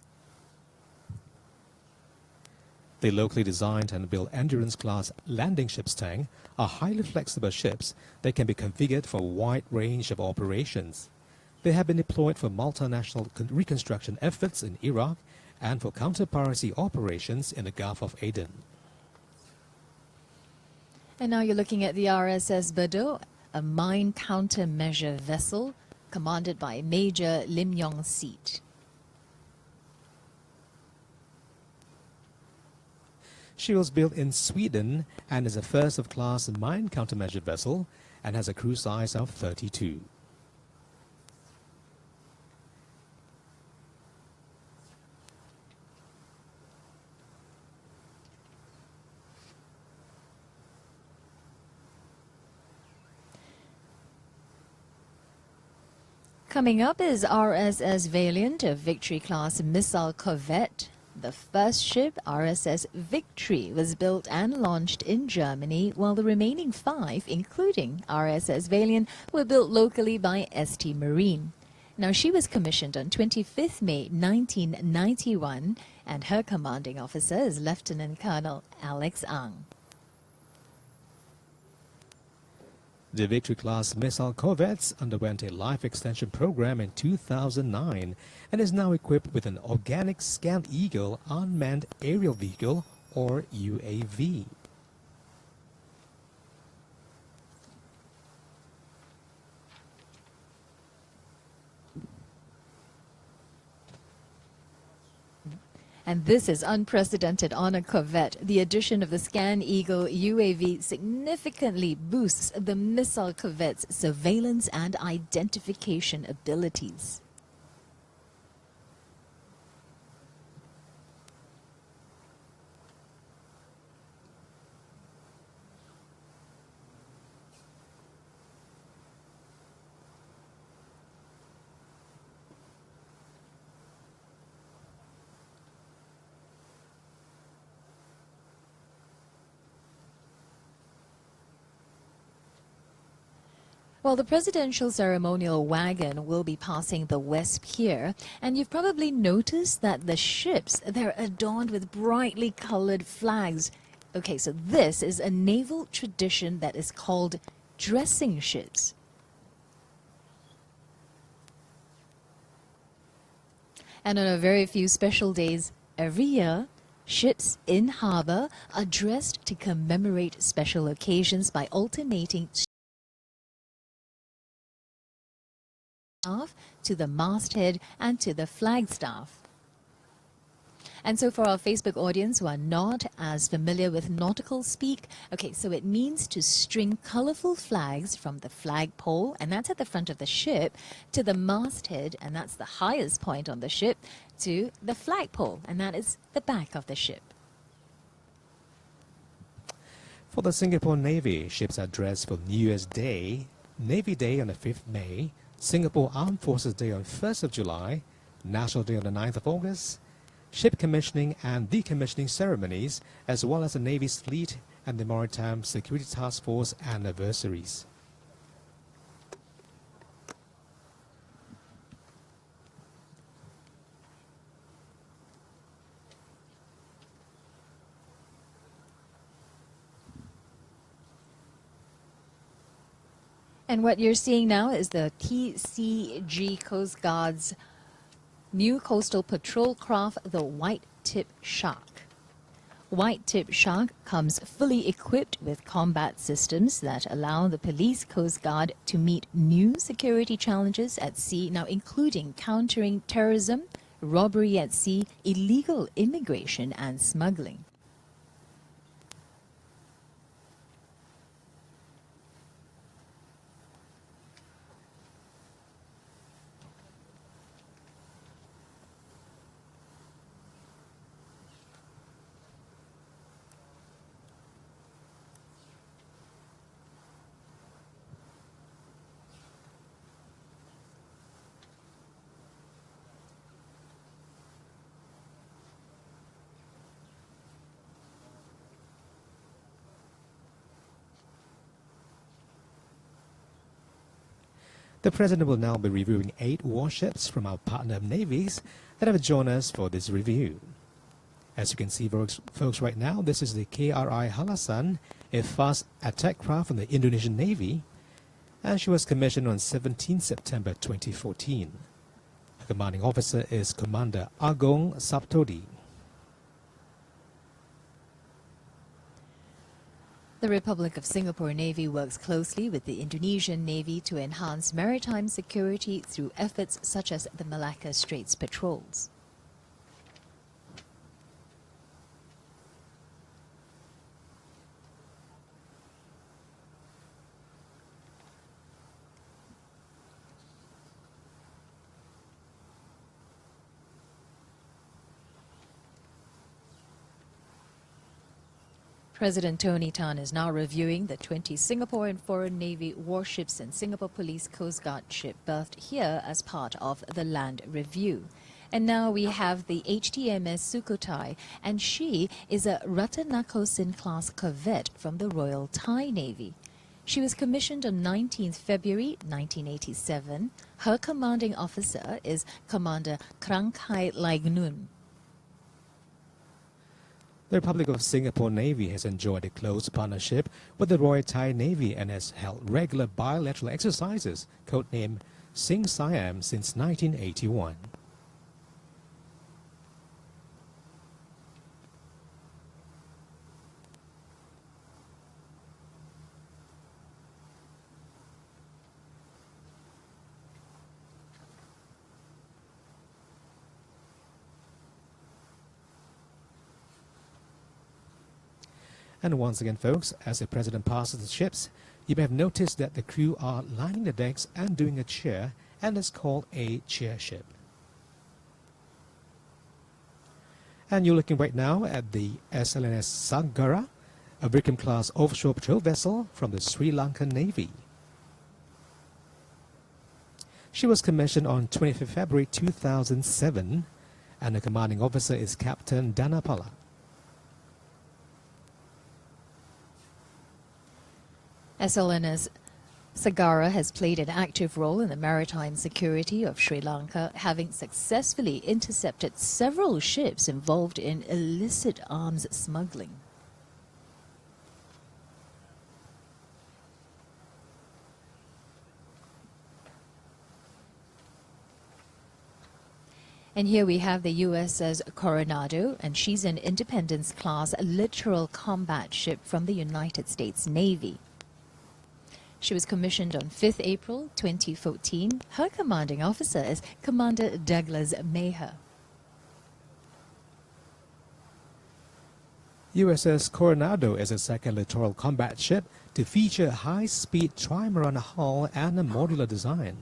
The locally designed and built endurance-class landing ships tank are highly flexible ships that can be configured for a wide range of operations. They have been deployed for multinational reconstruction efforts in Iraq and for counter-piracy operations in the Gulf of Aden. And now you're looking at the RSS Bordeaux, a mine countermeasure vessel commanded by Major Lim Yong Seet. She was built in Sweden and is a first-of-class mine countermeasure vessel and has a crew size of 32. Coming up is RSS Valiant, a Victory-class missile corvette The first ship, RSS Victory, was built and launched in Germany, while the remaining 5, including RSS Valiant, were built locally by ST Marine. Now, she was commissioned on 25th May 1991, and her commanding officer is Lieutenant Colonel Alex Ang. The Victory-class missile corvettes underwent a life extension program in 2009 and is now equipped with an Organic Scan Eagle unmanned aerial vehicle, or UAV. And this is unprecedented on a corvette. The addition of the Scan Eagle UAV significantly boosts the missile corvette's surveillance and identification abilities. Well, the presidential ceremonial wagon will be passing the West Pier, and you've probably noticed that the ships, they're adorned with brightly colored flags. Okay, so this is a naval tradition that is called dressing ships. And on a very few special days every year, ships in harbor are dressed to commemorate special occasions by alternating to the masthead and to the flagstaff. And so for our Facebook audience who are not as familiar with nautical speak, okay, so it means to string colorful flags from the flagpole, and that's at the front of the ship, to the masthead, and that's the highest point on the ship, to the flagpole, and that is the back of the ship. For the Singapore Navy, ships are dressed for New Year's Day, Navy Day on the 5th May, Singapore Armed Forces Day on 1st of July, National Day on the 9th of August, ship commissioning and decommissioning ceremonies, as well as the Navy's Fleet and the Maritime Security Task Force anniversaries. And what you're seeing now is the TCG Coast Guard's new coastal patrol craft, the White Tip Shark. White Tip Shark comes fully equipped with combat systems that allow the police Coast Guard to meet new security challenges at sea, now including countering terrorism, robbery at sea, illegal immigration and smuggling. The President will now be reviewing 8 warships from our partner navies that have joined us for this review. As you can see, folks, right now, this is the KRI Halasan, a fast attack craft from the Indonesian Navy, and she was commissioned on 17 September 2014. Her commanding officer is Commander Agong Saptodi. The Republic of Singapore Navy works closely with the Indonesian Navy to enhance maritime security through efforts such as the Malacca Straits patrols. President Tony Tan is now reviewing the 20 Singapore and foreign Navy warships and Singapore Police Coast Guard ship berthed here as part of the land review. And now we have the HTMS Sukhothai, and she is a Ratanakosin class corvette from the Royal Thai Navy. She was commissioned on 19th February 1987. Her commanding officer is Commander Krangkai Laignun. The Republic of Singapore Navy has enjoyed a close partnership with the Royal Thai Navy and has held regular bilateral exercises, codenamed Sing Siam, since 1981. And once again, folks, as the President passes the ships, you may have noticed that the crew are lining the decks and doing a cheer, and it's called a cheer ship. And you're looking right now at the SLNS Sagara, a Vikram-class offshore patrol vessel from the Sri Lankan Navy. She was commissioned on 25th February 2007, and the commanding officer is Captain Dhanapala. SLNS Sagara has played an active role in the maritime security of Sri Lanka, having successfully intercepted several ships involved in illicit arms smuggling. And here we have the USS Coronado, and she's an Independence-class littoral combat ship from the United States Navy. She was commissioned on 5th April 2014. Her commanding officer is Commander Douglas Maher. USS Coronado is a second littoral combat ship to feature a high-speed trimaran hull and a modular design.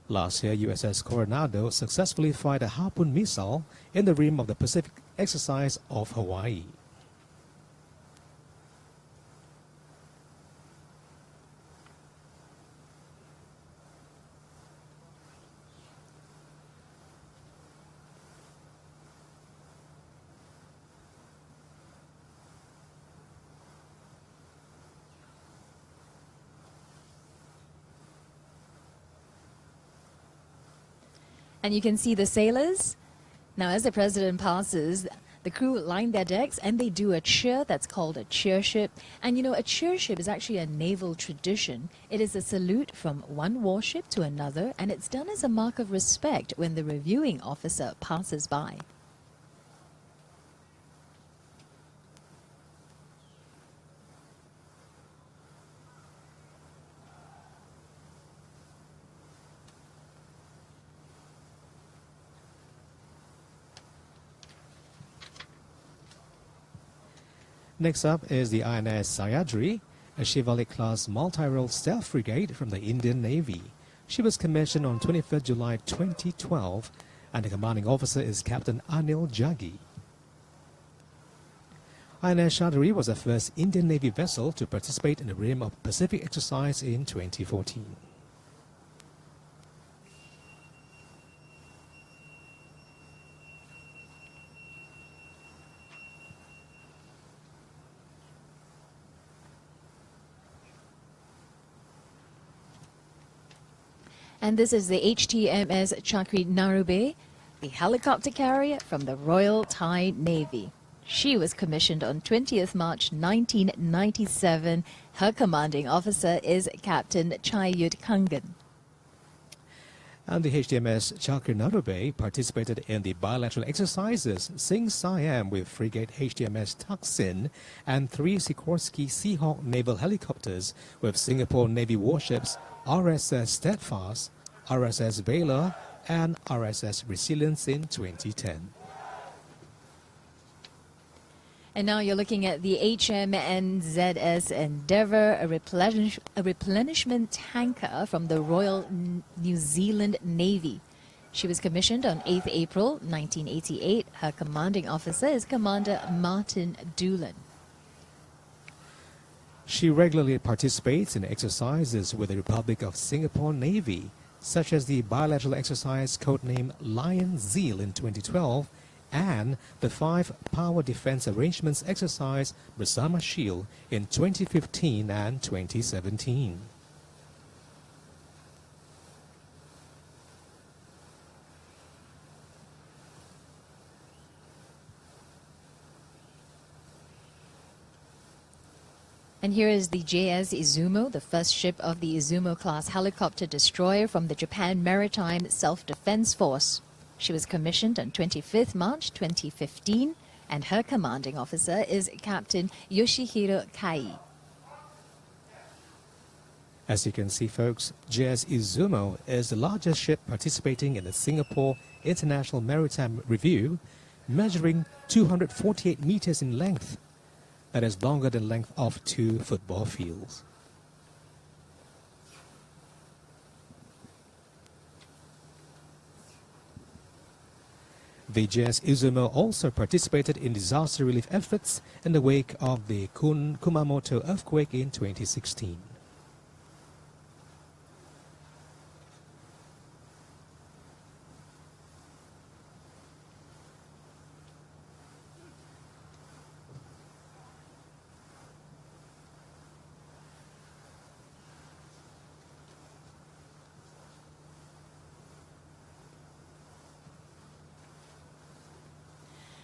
Last year, USS Coronado successfully fired a Harpoon missile in the rim of the Pacific exercise of Hawaii. And you can see the sailors. Now, as the president passes, the crew line their decks and they do a cheer that's called a cheer ship. And you know, a cheer ship is actually a naval tradition. It is a salute from one warship to another, and it's done as a mark of respect when the reviewing officer passes by. Next up is the INS Sayadri, a Shivalik-class multi-role stealth frigate from the Indian Navy. She was commissioned on 25th July 2012, and the commanding officer is Captain Anil Jaggi. INS Sayadri was the first Indian Navy vessel to participate in the Rim of Pacific exercise in 2014. And this is the HTMS Chakri Narube, the helicopter carrier from the Royal Thai Navy. She was commissioned on 20th March 1997. Her commanding officer is Captain Chayut Kangan. And the HTMS Chakri Narube participated in the bilateral exercises Sing Siam with frigate HTMS Thaksin and 3 Sikorsky Seahawk naval helicopters with Singapore Navy warships RSS Steadfast, RSS Valor, and RSS Resilience in 2010. And now you're looking at the HMNZS Endeavour, a replenishment tanker from the Royal New Zealand Navy. She was commissioned on 8th April 1988. Her commanding officer is Commander Martin Doolan. She regularly participates in exercises with the Republic of Singapore Navy, such as the bilateral exercise codenamed Lion Zeal in 2012 and the 5 Power Defense Arrangements exercise Bersama Shield in 2015 and 2017. And here is the JS Izumo, the first ship of the Izumo-class helicopter destroyer from the Japan Maritime Self-Defense Force. She was commissioned on 25th March 2015, and her commanding officer is Captain Yoshihiro Kai. As you can see, folks, JS Izumo is the largest ship participating in the Singapore International Maritime Review, measuring 248 meters in length. That is longer than the length of 2 football fields. The JS Izumo also participated in disaster relief efforts in the wake of the Kumamoto earthquake in 2016.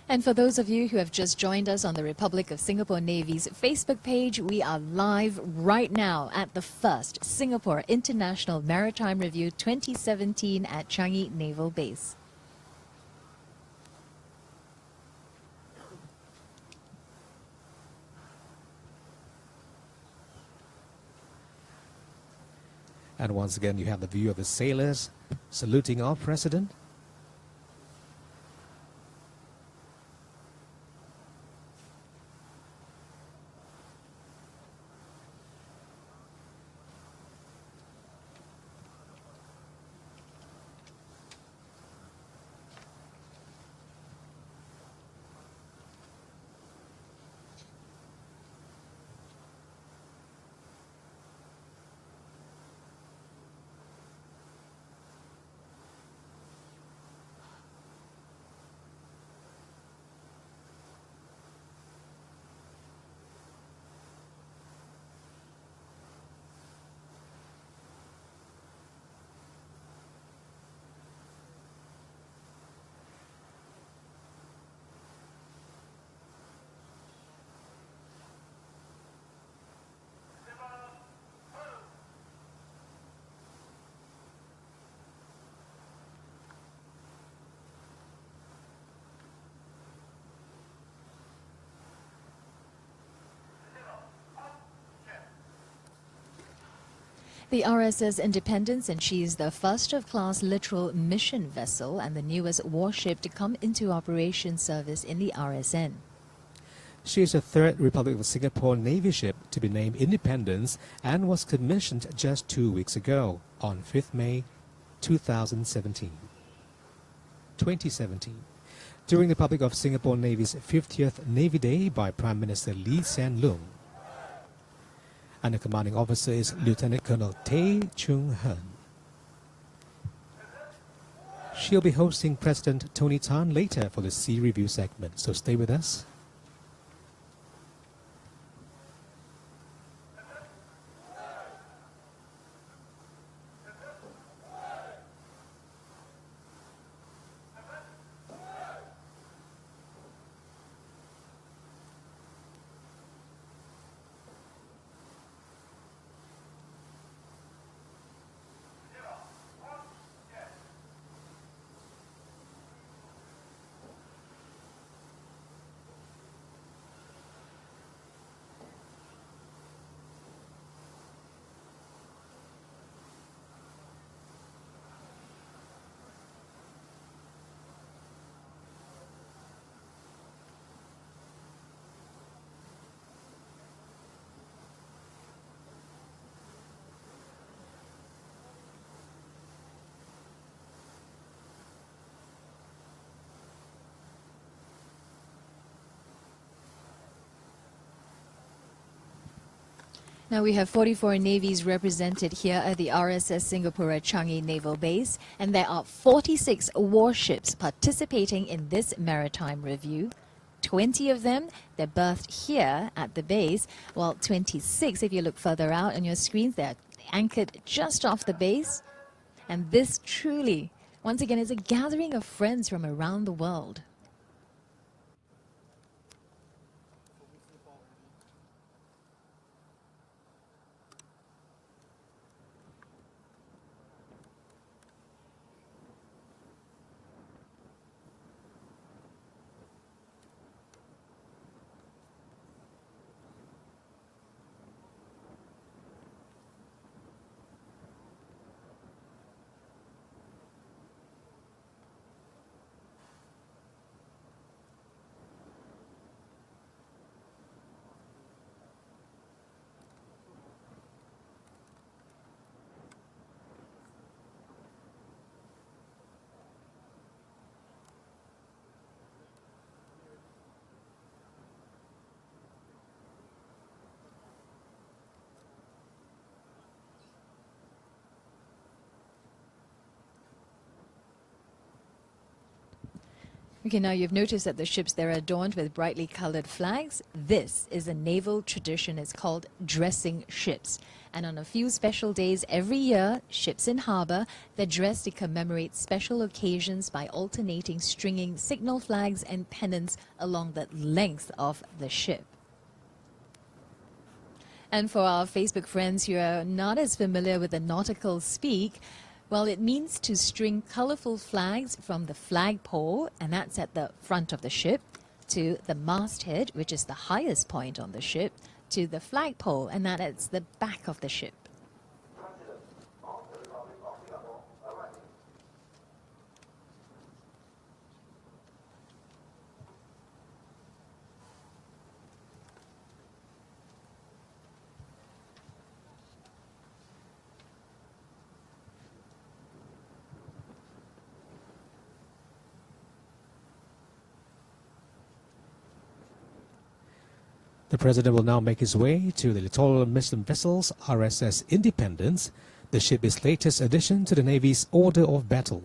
And for those of you who have just joined us on the Republic of Singapore Navy's Facebook page, we are live right now at the first Singapore International Maritime Review 2017 at Changi Naval Base. And once again, you have the view of the sailors saluting our president. The RSS Independence, and she is the first of class littoral mission vessel and the newest warship to come into operation service in the RSN. She is the 3rd Republic of Singapore Navy ship to be named Independence and was commissioned just 2 weeks ago on 5th May 2017. During the Republic of Singapore Navy's 50th Navy Day by Prime Minister Lee Hsien Loong. And the commanding officer is Lieutenant Colonel Tay Chung Hun. She'll be hosting President Tony Tan later for the Sea Review segment, so stay with us. Now we have 44 navies represented here at the RSS Singapore at Changi Naval Base, and there are 46 warships participating in this maritime review. 20 of them, they're berthed here at the base, while 26, if you look further out on your screens, they're anchored just off the base. And this truly, once again, is a gathering of friends from around the world. Okay, now you've noticed that the ships there are adorned with brightly colored flags. This is a naval tradition. It's called dressing ships. And on a few special days every year, ships in harbor, they're dressed to commemorate special occasions by alternating stringing signal flags and pennants along the length of the ship. And for our Facebook friends who are not as familiar with the nautical speak, well, it means to string colorful flags from the flagpole, and that's at the front of the ship, to the masthead, which is the highest point on the ship, to the flagpole, and that is the back of the ship. The President will now make his way to the littoral mission vessels RSS Independence. The ship is latest addition to the Navy's order of battle.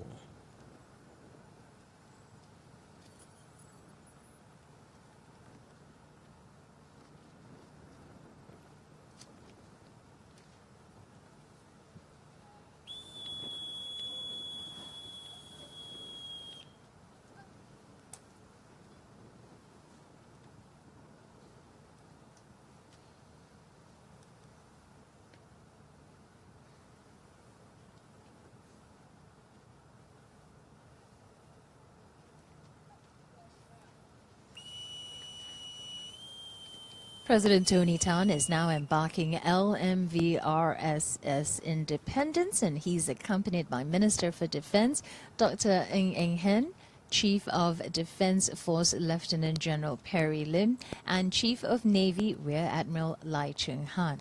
President Tony Tan is now embarking LMV RSS Independence, and he's accompanied by Minister for Defense, Dr. Ng Hen, Chief of Defense Force Lieutenant General Perry Lim, and Chief of Navy Rear Admiral Lai Chung Han.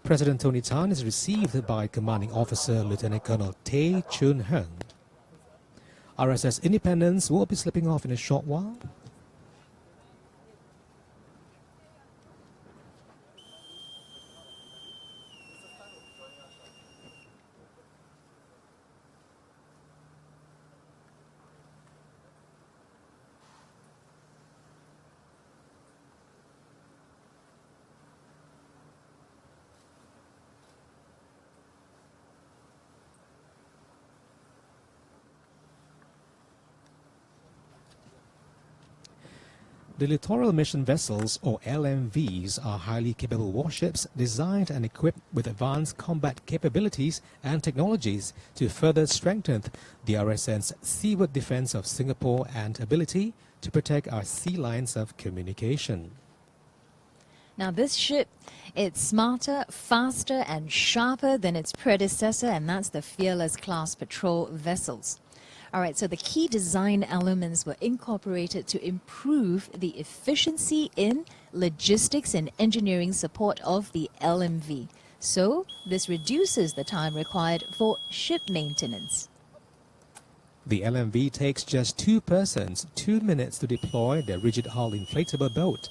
President Tony Tan is received by Commanding Officer Lieutenant Colonel Tay Chun Hung. RSS Independence will be slipping off in a short while. The Littoral Mission Vessels, or LMVs, are highly capable warships designed and equipped with advanced combat capabilities and technologies to further strengthen the RSN's seaward defense of Singapore and ability to protect our sea lines of communication. Now this ship, it's smarter, faster and sharper than its predecessor, and that's the Fearless class patrol vessels. All right, so the key design elements were incorporated to improve the efficiency in logistics and engineering support of the LMV. So this reduces the time required for ship maintenance. The LMV takes just 2 persons 2 minutes to deploy their rigid hull inflatable boat.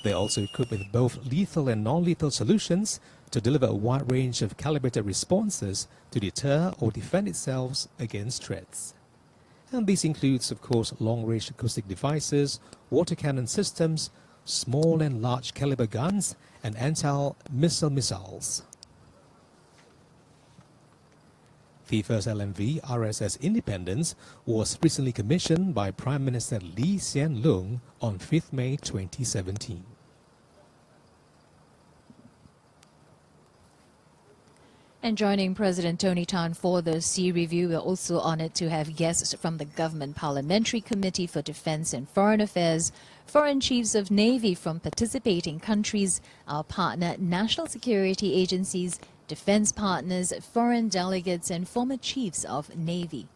They're also equipped with both lethal and non-lethal solutions to deliver a wide range of calibrated responses to deter or defend itself against threats. And this includes, of course, long-range acoustic devices, water cannon systems, small and large caliber guns, and anti-missile missiles. The first LMV, RSS Independence, was recently commissioned by Prime Minister Lee Hsien Loong on 5th May 2017. And joining President Tony Tan for the Sea Review, we're also honored to have guests from the Government Parliamentary Committee for Defence and Foreign Affairs, foreign chiefs of Navy from participating countries, our partner national security agencies, defence partners, foreign delegates and former chiefs of Navy.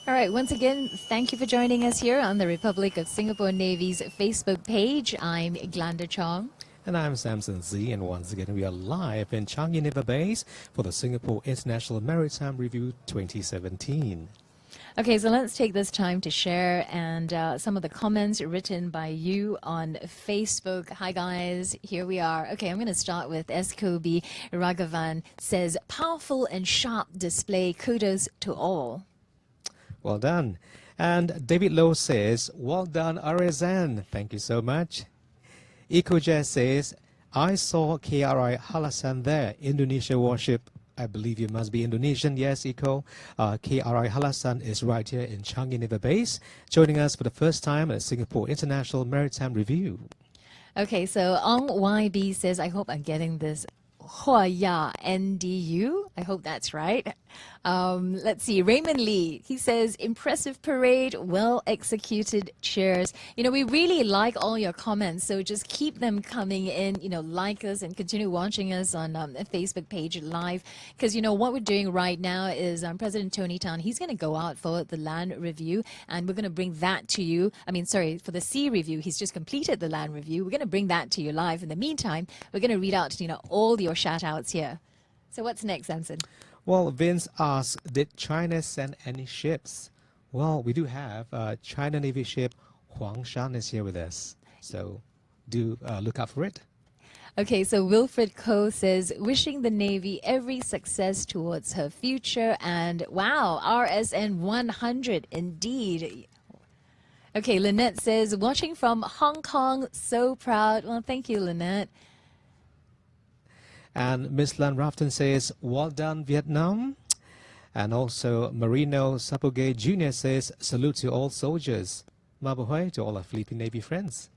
All right, once again, thank you for joining us here on the Republic of Singapore Navy's Facebook page. I'm Glenda Chong. And I'm Samson Z, and once again we are live in Changi Naval Base for the Singapore International Maritime Review 2017. Okay, so let's take this time to share and some of the comments written by you on Facebook. Hi guys, here we are. Okay, I'm going to start with Eskobi Raghavan says, powerful and sharp display, kudos to all. Well done. And David Lowe says, well done, RSN. Thank you so much. EcoJazz says, I saw KRI Halasan there, Indonesia warship. I believe you must be Indonesian. Yes, Eco. KRI Halasan is right here in Changi Naval Base, joining us for the first time at Singapore International Maritime Review. Okay, so Ong YB says, I hope I'm getting this. Hoya NDU. I hope that's right. Let's see. Raymond Lee, he says, impressive parade, well executed. Cheers. You know, we really like all your comments, so just keep them coming in. You know, like us and continue watching us on the Facebook page live. Because, you know, what we're doing right now is President Tony Tan, he's going to go out for the land review, and we're going to bring that to you. I mean, sorry, for the sea review, he's just completed the land review. We're going to bring that to you live. In the meantime, we're going to read out, you know, all your shout outs here. So what's next, Samson? Well, Vince asks, did China send any ships? Well, we do have China Navy ship Huangshan is here with us. So do look out for it. Okay, so Wilfred Koh says, wishing the Navy every success towards her future. And wow, RSN 100 indeed. Okay, Lynette says, watching from Hong Kong, so proud. Well, thank you, Lynette. And Miss Lan Rafton says, well done, Vietnam. And also Marino Sapogay Jr. says, salute to all soldiers. Mabuhay to all our Philippine Navy friends.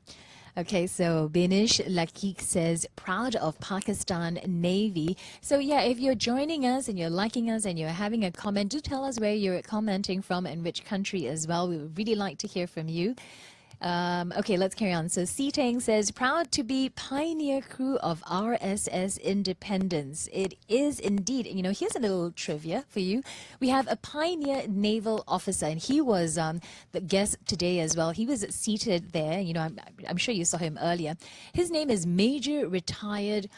Okay, so Binish Lakik says, proud of Pakistan Navy. So yeah, if you're joining us and you're liking us and you're having a comment, do tell us where you're commenting from and which country as well. We would really like to hear from you. Okay, let's carry on. So Tang says, proud to be pioneer crew of RSS Independence. It is indeed. You know, here's a little trivia for you. We have a pioneer naval officer, and he was the guest today as well. He was seated there. You know, I'm sure you saw him earlier. His name is Major Retired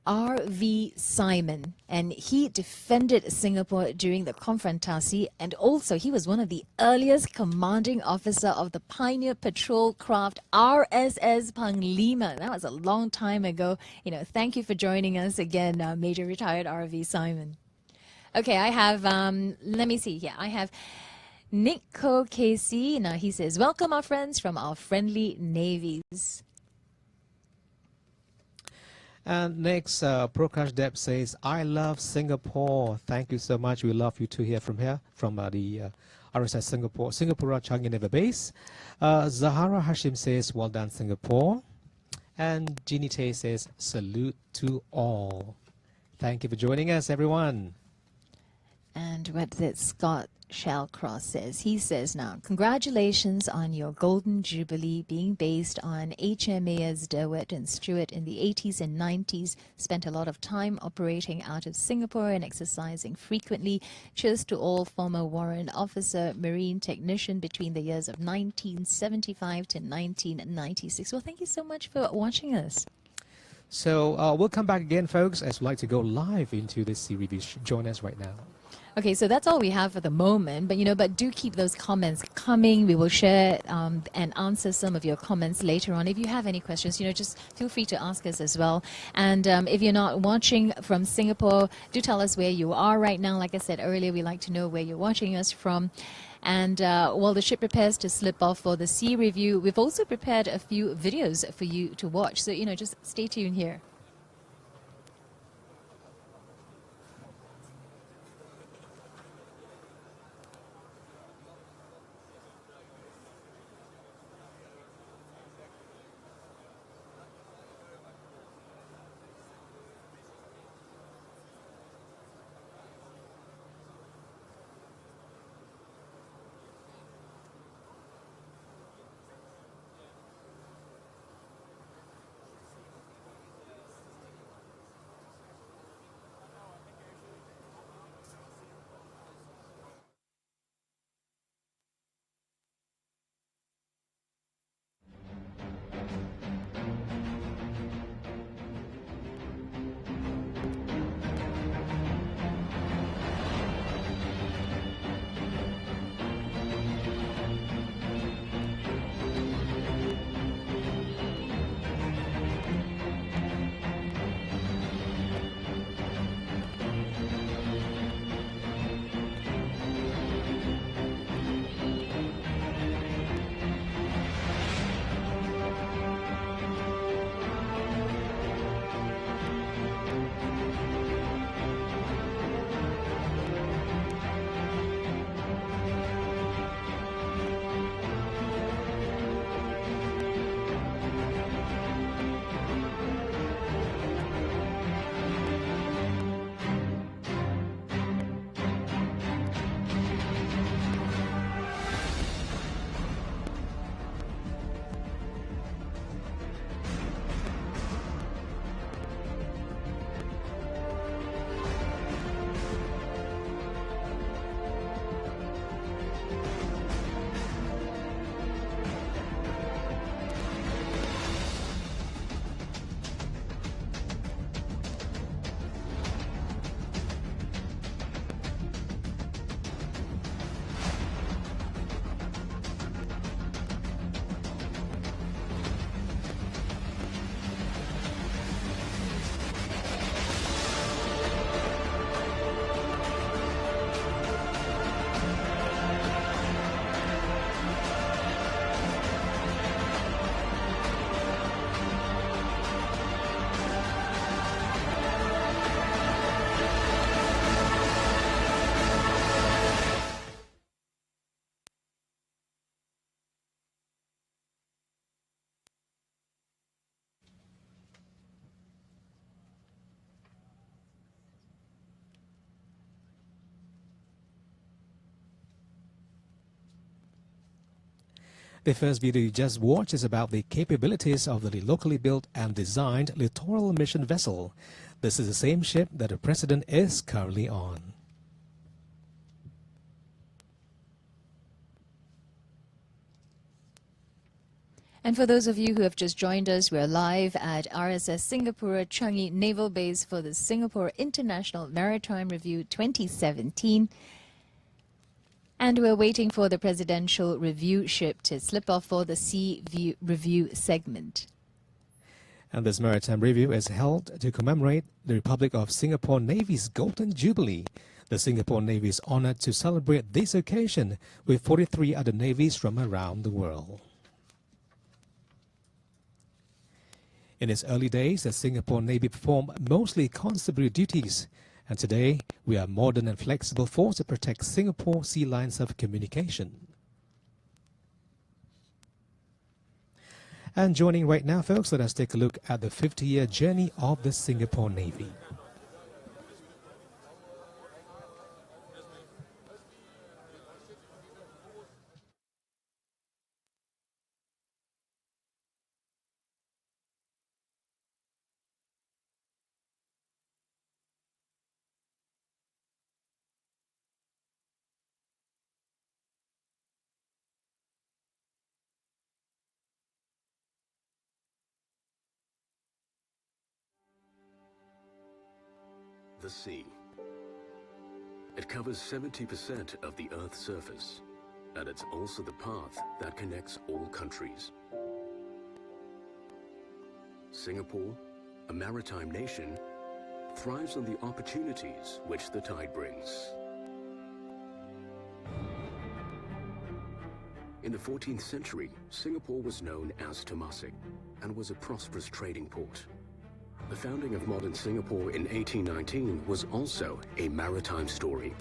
R.V. Simon, and he defended Singapore during the Konfrontasi, and also he was one of the earliest commanding officer of the pioneer patrol craft RSS Panglima. That was a long time ago. You know, thank you for joining us again, Major Retired R.V. Simon. Okay, I have, let me see here. I have Nico Casey. Now he says, welcome our friends from our friendly navies. And next, Prakash Deb says, I love Singapore. Thank you so much. We love you to hear from the RSS Singapore Changi Naval Base. Zahara Hashim says, well done, Singapore. And Jeannie Tay says, salute to all. Thank you for joining us, everyone. And what did Scott Shallcross says? He says now, congratulations on your Golden Jubilee being based on HMAS DeWitt and Stewart in the 80s and 90s. Spent a lot of time operating out of Singapore and exercising frequently. Cheers to all former warrant officer, marine technician between the years of 1975 to 1996. Well, thank you so much for watching us. So we'll come back again, folks, as we'd like to go live into this series. Join us right now. Okay, so that's all we have for the moment, but do keep those comments coming. We will share and answer some of your comments later on. If you have any questions, just feel free to ask us as well. And if you're not watching from Singapore, do tell us where you are right now. Like I said earlier, we like to know where you're watching us from. And while the ship prepares to slip off for the sea review, we've also prepared a few videos for you to watch. So, just stay tuned here. The first video you just watched is about the capabilities of the locally built and designed littoral mission vessel. This is the same ship that the President is currently on. And for those of you who have just joined us, we're live at RSS Singapore Changi Naval Base for the Singapore International Maritime Review 2017. And we're waiting for the presidential review ship to slip off for the sea view review segment. And this maritime review is held to commemorate the Republic of Singapore Navy's Golden Jubilee. The Singapore Navy is honored to celebrate this occasion with 43 other navies from around the world. In its early days, the Singapore Navy performed mostly constabulary duties, and today we are a modern and flexible force to protect Singapore sea lines of communication. And joining right now, folks, let us take a look at the 50-year journey of the Singapore Navy. The sea. It covers 70% of the Earth's surface, and it's also the path that connects all countries. Singapore, a maritime nation, thrives on the opportunities which the tide brings. In the 14th century, Singapore was known as Temasek and was a prosperous trading port. The founding of modern Singapore in 1819 was also a maritime story.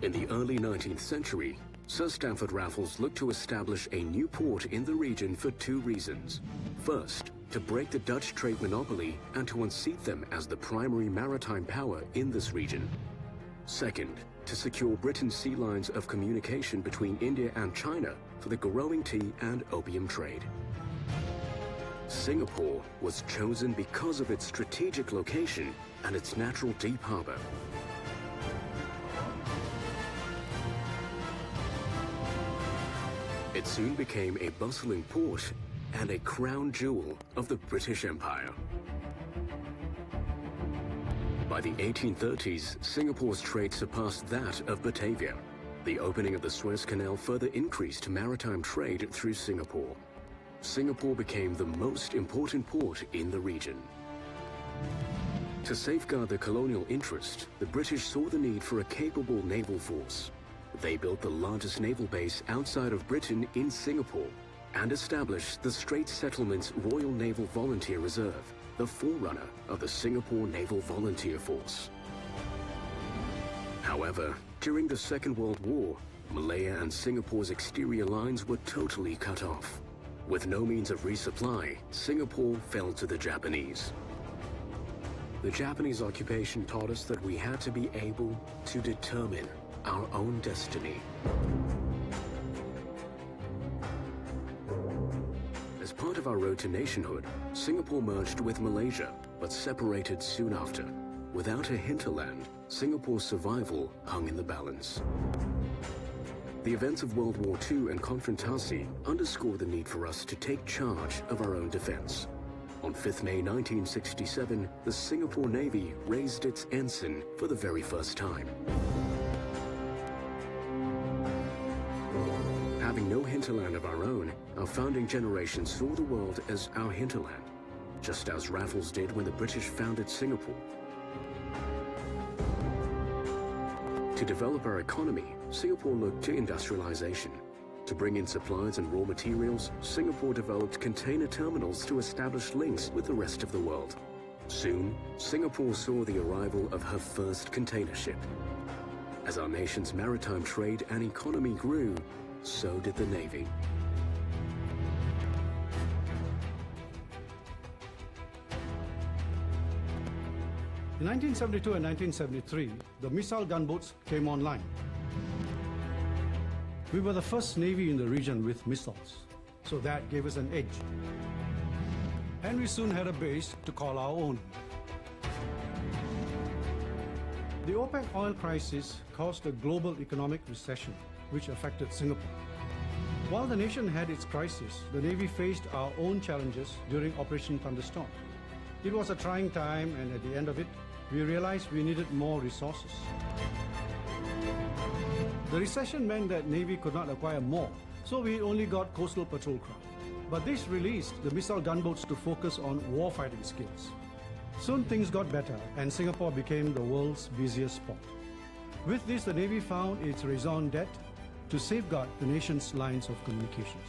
In the early 19th century, Sir Stamford Raffles looked to establish a new port in the region for two reasons. First, to break the Dutch trade monopoly and to unseat them as the primary maritime power in this region. Second, to secure Britain's sea lines of communication between India and China for the growing tea and opium trade. Singapore was chosen because of its strategic location and its natural deep harbor. It soon became a bustling port and a crown jewel of the British Empire. By the 1830s, Singapore's trade surpassed that of Batavia. The opening of the Suez Canal further increased maritime trade through Singapore. Singapore became the most important port in the region. To safeguard their colonial interest, the British saw the need for a capable naval force. They built the largest naval base outside of Britain in Singapore and established the Straits Settlements Royal Naval Volunteer Reserve, the forerunner of the Singapore Naval Volunteer Force. However, during the Second World War, Malaya and Singapore's exterior lines were totally cut off. With no means of resupply, Singapore fell to the Japanese. The Japanese occupation taught us that we had to be able to determine our own destiny. As part of our road to nationhood, Singapore merged with Malaysia, but separated soon after. Without a hinterland, Singapore's survival hung in the balance. The events of World War II and confrontasi underscore the need for us to take charge of our own defense. On 5th May 1967, the Singapore Navy raised its ensign for the very first time. Having no hinterland of our own, our founding generation saw the world as our hinterland, just as Raffles did when the British founded Singapore. To develop our economy, Singapore looked to industrialization. To bring in supplies and raw materials, Singapore developed container terminals to establish links with the rest of the world. Soon, Singapore saw the arrival of her first container ship. As our nation's maritime trade and economy grew, so did the Navy. In 1972 and 1973, the missile gunboats came online. We were the first Navy in the region with missiles, so that gave us an edge. And we soon had a base to call our own. The OPEC oil crisis caused a global economic recession, which affected Singapore. While the nation had its crisis, the Navy faced our own challenges during Operation Thunderstorm. It was a trying time, and at the end of it, we realized we needed more resources. The recession meant that Navy could not acquire more, so we only got coastal patrol craft. But this released the missile gunboats to focus on warfighting skills. Soon things got better, and Singapore became the world's busiest port. With this, the Navy found its raison d'etre to safeguard the nation's lines of communications.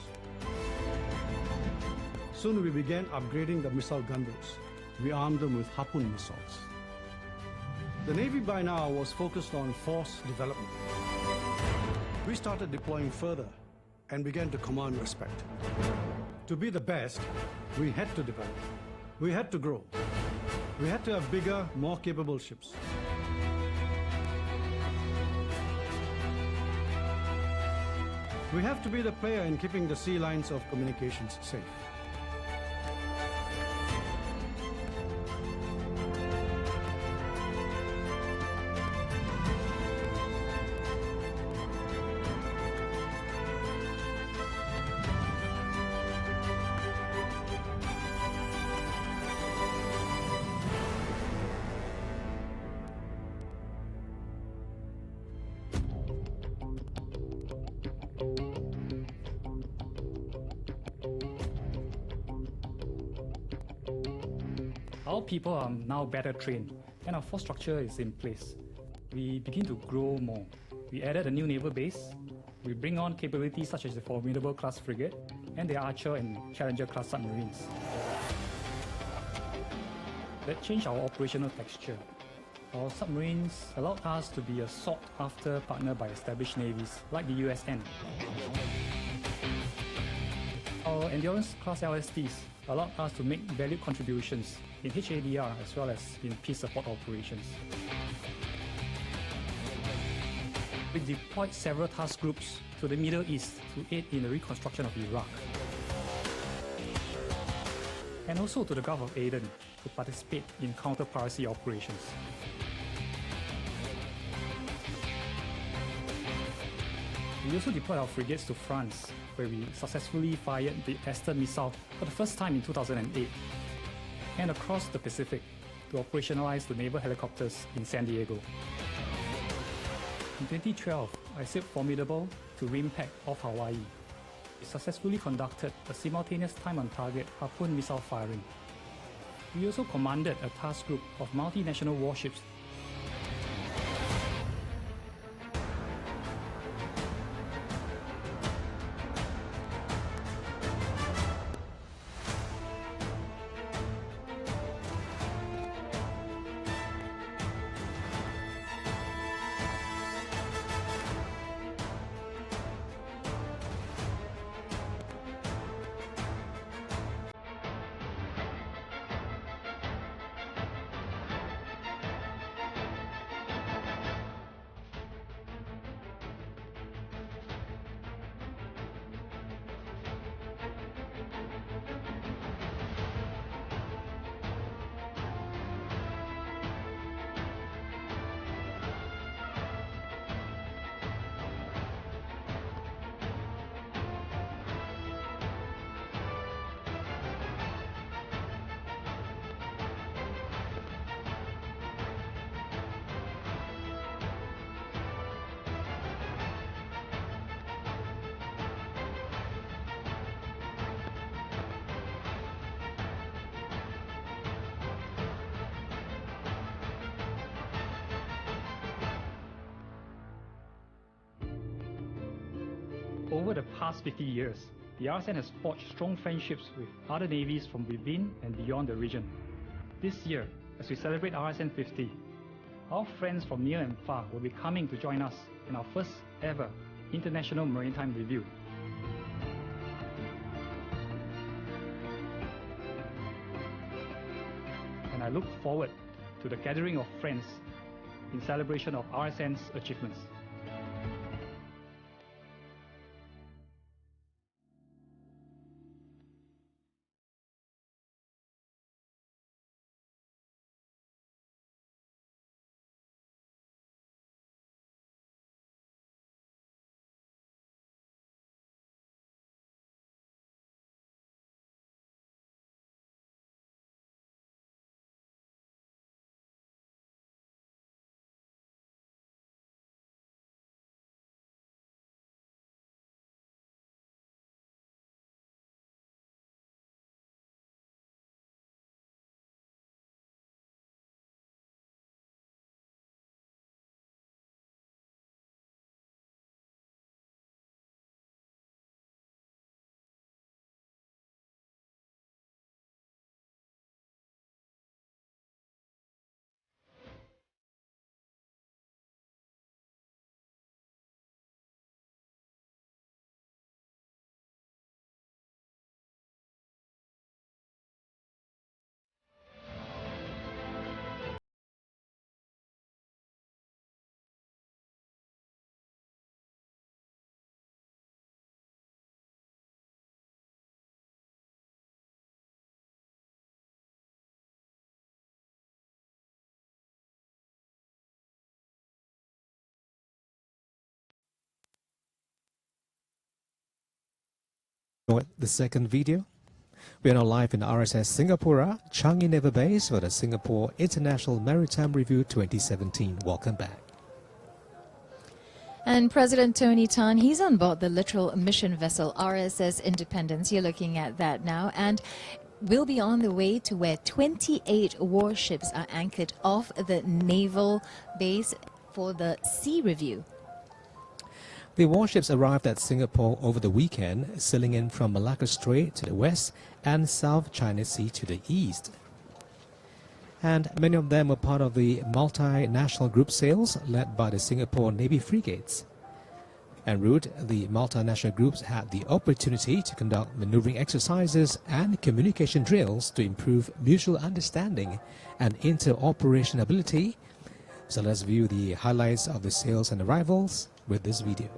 Soon we began upgrading the missile gunboats. We armed them with Harpoon missiles. The Navy by now was focused on force development. We started deploying further and began to command respect. To be the best, we had to develop. We had to grow. We had to have bigger, more capable ships. We have to be the player in keeping the sea lines of communications safe. Our people are now better trained, and our force structure is in place. We begin to grow more. We added a new naval base. We bring on capabilities such as the Formidable class frigate and the Archer and Challenger class submarines. That changed our operational texture. Our submarines allowed us to be a sought-after partner by established navies like the USN. Our Endurance class LSTs allowed us to make valued contributions in HADR as well as in peace support operations. We deployed several task groups to the Middle East to aid in the reconstruction of Iraq, and also to the Gulf of Aden to participate in counter-piracy operations. We also deployed our frigates to France, where we successfully fired the Aston missile for the first time in 2008, and across the Pacific to operationalize the naval helicopters in San Diego. In 2012, I sailed Formidable to RIMPAC off Hawaii. We successfully conducted a simultaneous time-on-target Harpoon missile firing. We also commanded a task group of multinational warships . Over the past 50 years, the RSN has forged strong friendships with other navies from within and beyond the region. This year, as we celebrate RSN 50, our friends from near and far will be coming to join us in our first ever International Maritime Review. And I look forward to the gathering of friends in celebration of RSN's achievements. The second video. We are now live in RSS Singapore, Changi Naval Base for the Singapore International Maritime Review 2017. Welcome back. And President Tony Tan, he's on board the literal mission vessel RSS Independence. You're looking at that now. And we'll be on the way to where 28 warships are anchored off the naval base for the sea review. The warships arrived at Singapore over the weekend, sailing in from Malacca Strait to the west and South China Sea to the east. And many of them were part of the multinational group sails led by the Singapore Navy frigates. En route, the multinational groups had the opportunity to conduct maneuvering exercises and communication drills to improve mutual understanding and interoperability. So let's view the highlights of the sails and arrivals with this video.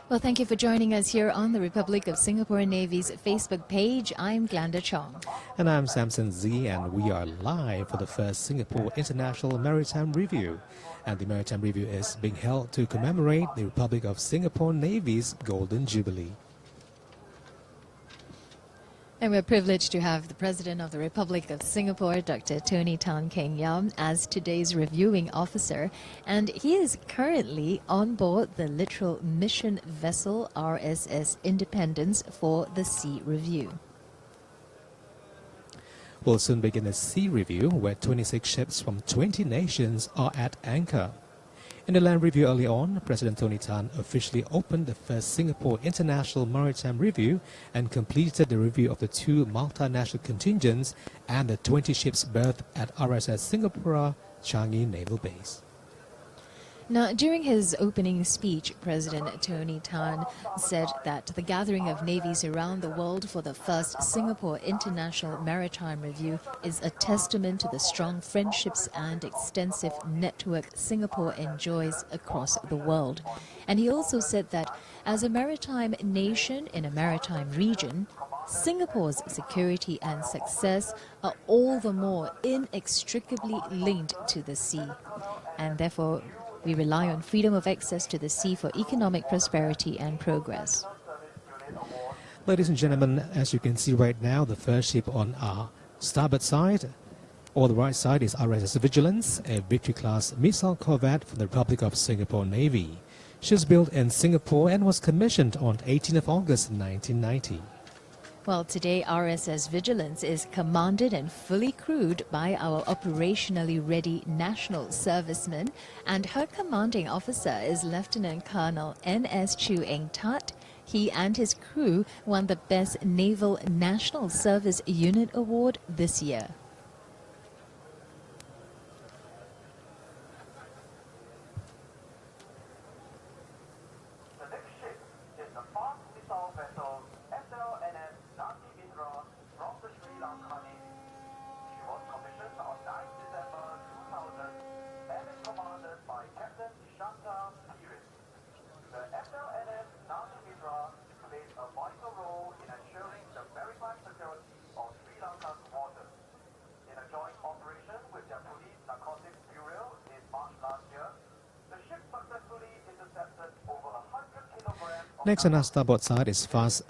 Well, thank you for joining us here on the Republic of Singapore Navy's Facebook page. I'm Glenda Chong. And I'm Samson Z, and we are live for the first Singapore International Maritime Review. And the Maritime Review is being held to commemorate the Republic of Singapore Navy's Golden Jubilee. And we're privileged to have the President of the Republic of Singapore, Dr. Tony Tan Keng Yam, as today's reviewing officer. And he is currently on board the literal mission vessel RSS Independence for the sea review. We'll soon begin a sea review where 26 ships from 20 nations are at anchor. In the land review early on, President Tony Tan officially opened the first Singapore International Maritime Review and completed the review of the two multinational contingents and the 20 ships berthed at RSS Singapore, Changi Naval Base. Now, during his opening speech, President Tony Tan said that the gathering of navies around the world for the first Singapore International Maritime Review is a testament to the strong friendships and extensive network Singapore enjoys across the world. And he also said that as a maritime nation in a maritime region, Singapore's security and success are all the more inextricably linked to the sea. And therefore, we rely on freedom of access to the sea for economic prosperity and progress. Ladies and gentlemen, as you can see right now, the first ship on our starboard side, or the right side, is RSS Vigilance, a Victory-class missile corvette from the Republic of Singapore Navy. She was built in Singapore and was commissioned on 18th of August 1990. Well, today RSS Vigilance is commanded and fully crewed by our operationally ready national servicemen, and her commanding officer is Lieutenant Colonel N.S. Chu Eng Tat. He and his crew won the Best Naval National Service Unit Award this year. Next on our starboard side is fast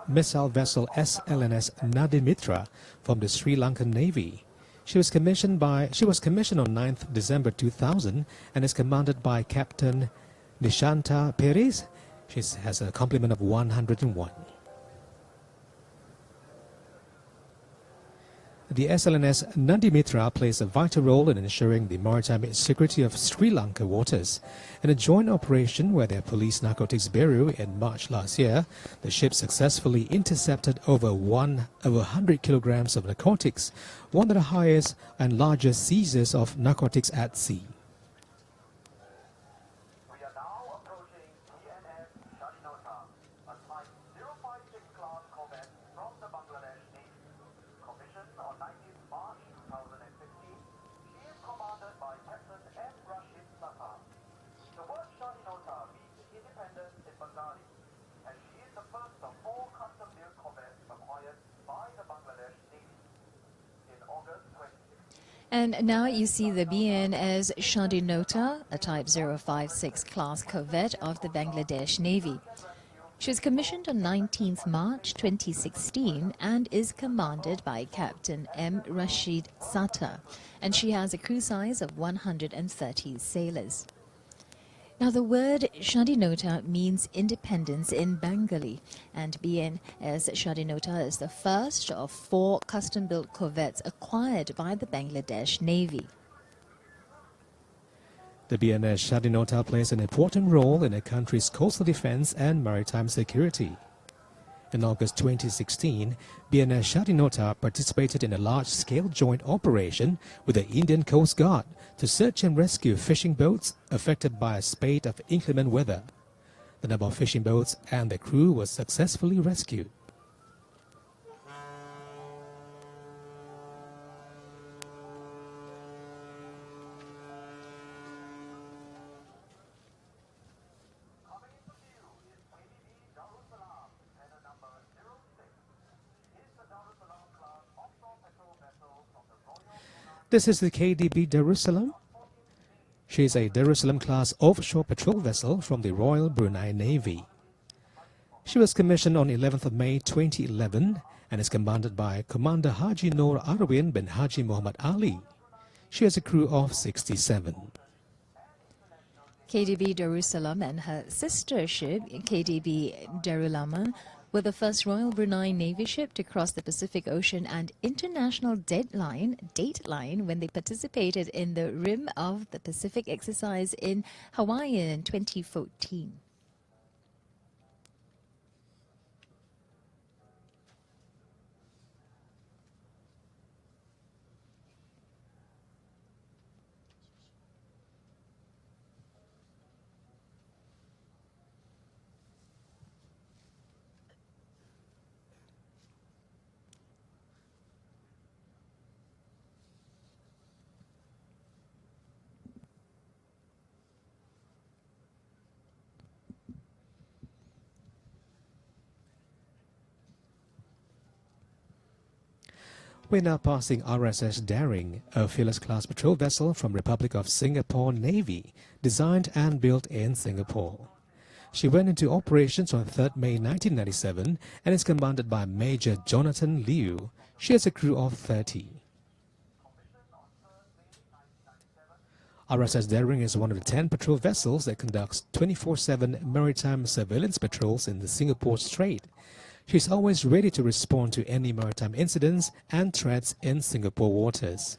missile vessel SLNS Nadimitra from the Sri Lankan Navy. She was commissioned on 9th December 2000 and is commanded by Captain Nishanta Perez. She has a complement of 101. The SLNS Nadimitra plays a vital role in ensuring the maritime security of Sri Lanka waters. In a joint operation where their Police Narcotics Bureau in March last year, the ship successfully intercepted over 100 kilograms of narcotics, one of the highest and largest seizures of narcotics at sea. And now you see the BNS Shadinota, a Type 056 class corvette of the Bangladesh Navy. She was commissioned on 19th March 2016 and is commanded by Captain M. Rashid Sata, and she has a crew size of 130 sailors. Now, the word Shadinota means independence in Bengali, and BNS Shadinota is the first of 4 custom-built corvettes acquired by the Bangladesh Navy. The BNS Shadinota plays an important role in a country's coastal defense and maritime security. In August 2016, BNS Shadinota participated in a large-scale joint operation with the Indian Coast Guard to search and rescue fishing boats affected by a spate of inclement weather. The number of fishing boats and the crew was successfully rescued. This is the KDB Darussalam. She is a Darussalam-class offshore patrol vessel from the Royal Brunei Navy. She was commissioned on 11th of May 2011 and is commanded by Commander Haji Noor Arwin bin Haji Muhammad Ali. She has a crew of 67. KDB Darussalam and her sister ship, KDB Darulama, were the first Royal Brunei Navy ship to cross the Pacific Ocean and international dateline when they participated in the Rim of the Pacific exercise in Hawaii in 2014. We're now passing RSS Daring, a fearless-class patrol vessel from Republic of Singapore Navy, designed and built in Singapore. She went into operations on 3rd May 1997 and is commanded by Major Jonathan Liu. She has a crew of 30. RSS Daring is one of the 10 patrol vessels that conducts 24/7 maritime surveillance patrols in the Singapore Strait. She's always ready to respond to any maritime incidents and threats in Singapore waters.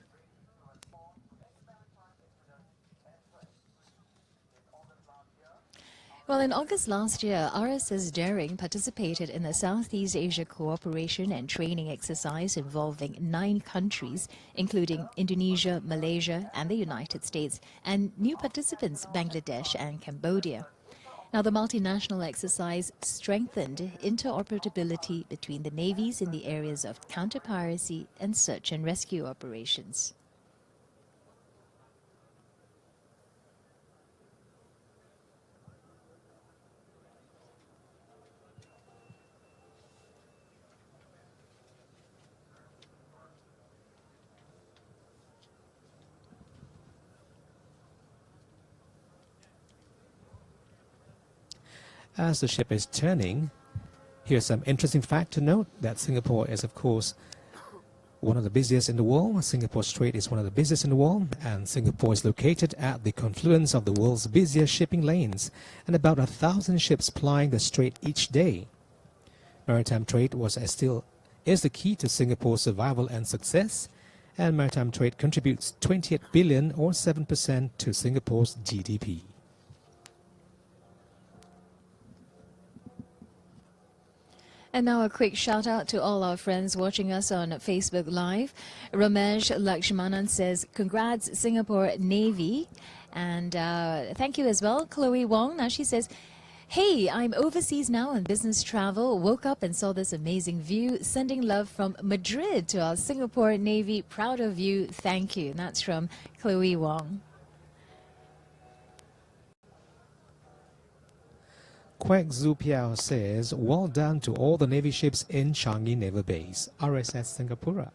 Well, in August last year, RSS Daring participated in a Southeast Asia cooperation and training exercise involving 9 countries, including Indonesia, Malaysia, and the United States, and new participants, Bangladesh and Cambodia. Now, the multinational exercise strengthened interoperability between the navies in the areas of counter-piracy and search and rescue operations. As the ship is turning, here's some interesting fact to note that Singapore is, of course, one of the busiest in the world. Singapore Strait is one of the busiest in the world, and Singapore is located at the confluence of the world's busiest shipping lanes, and about 1,000 ships plying the strait each day. Maritime trade is the key to Singapore's survival and success, and maritime trade contributes 28 billion or 7% to Singapore's GDP. And now a quick shout out to all our friends watching us on Facebook Live. Ramesh Lakshmanan says, congrats Singapore Navy. And thank you as well. Chloe Wong, now she says, hey, I'm overseas now on business travel. Woke up and saw this amazing view. Sending love from Madrid to our Singapore Navy. Proud of you. Thank you. And that's from Chloe Wong. Kwek Zhu Piao says, well done to all the Navy ships in Changi Naval Base, RSS Singapura.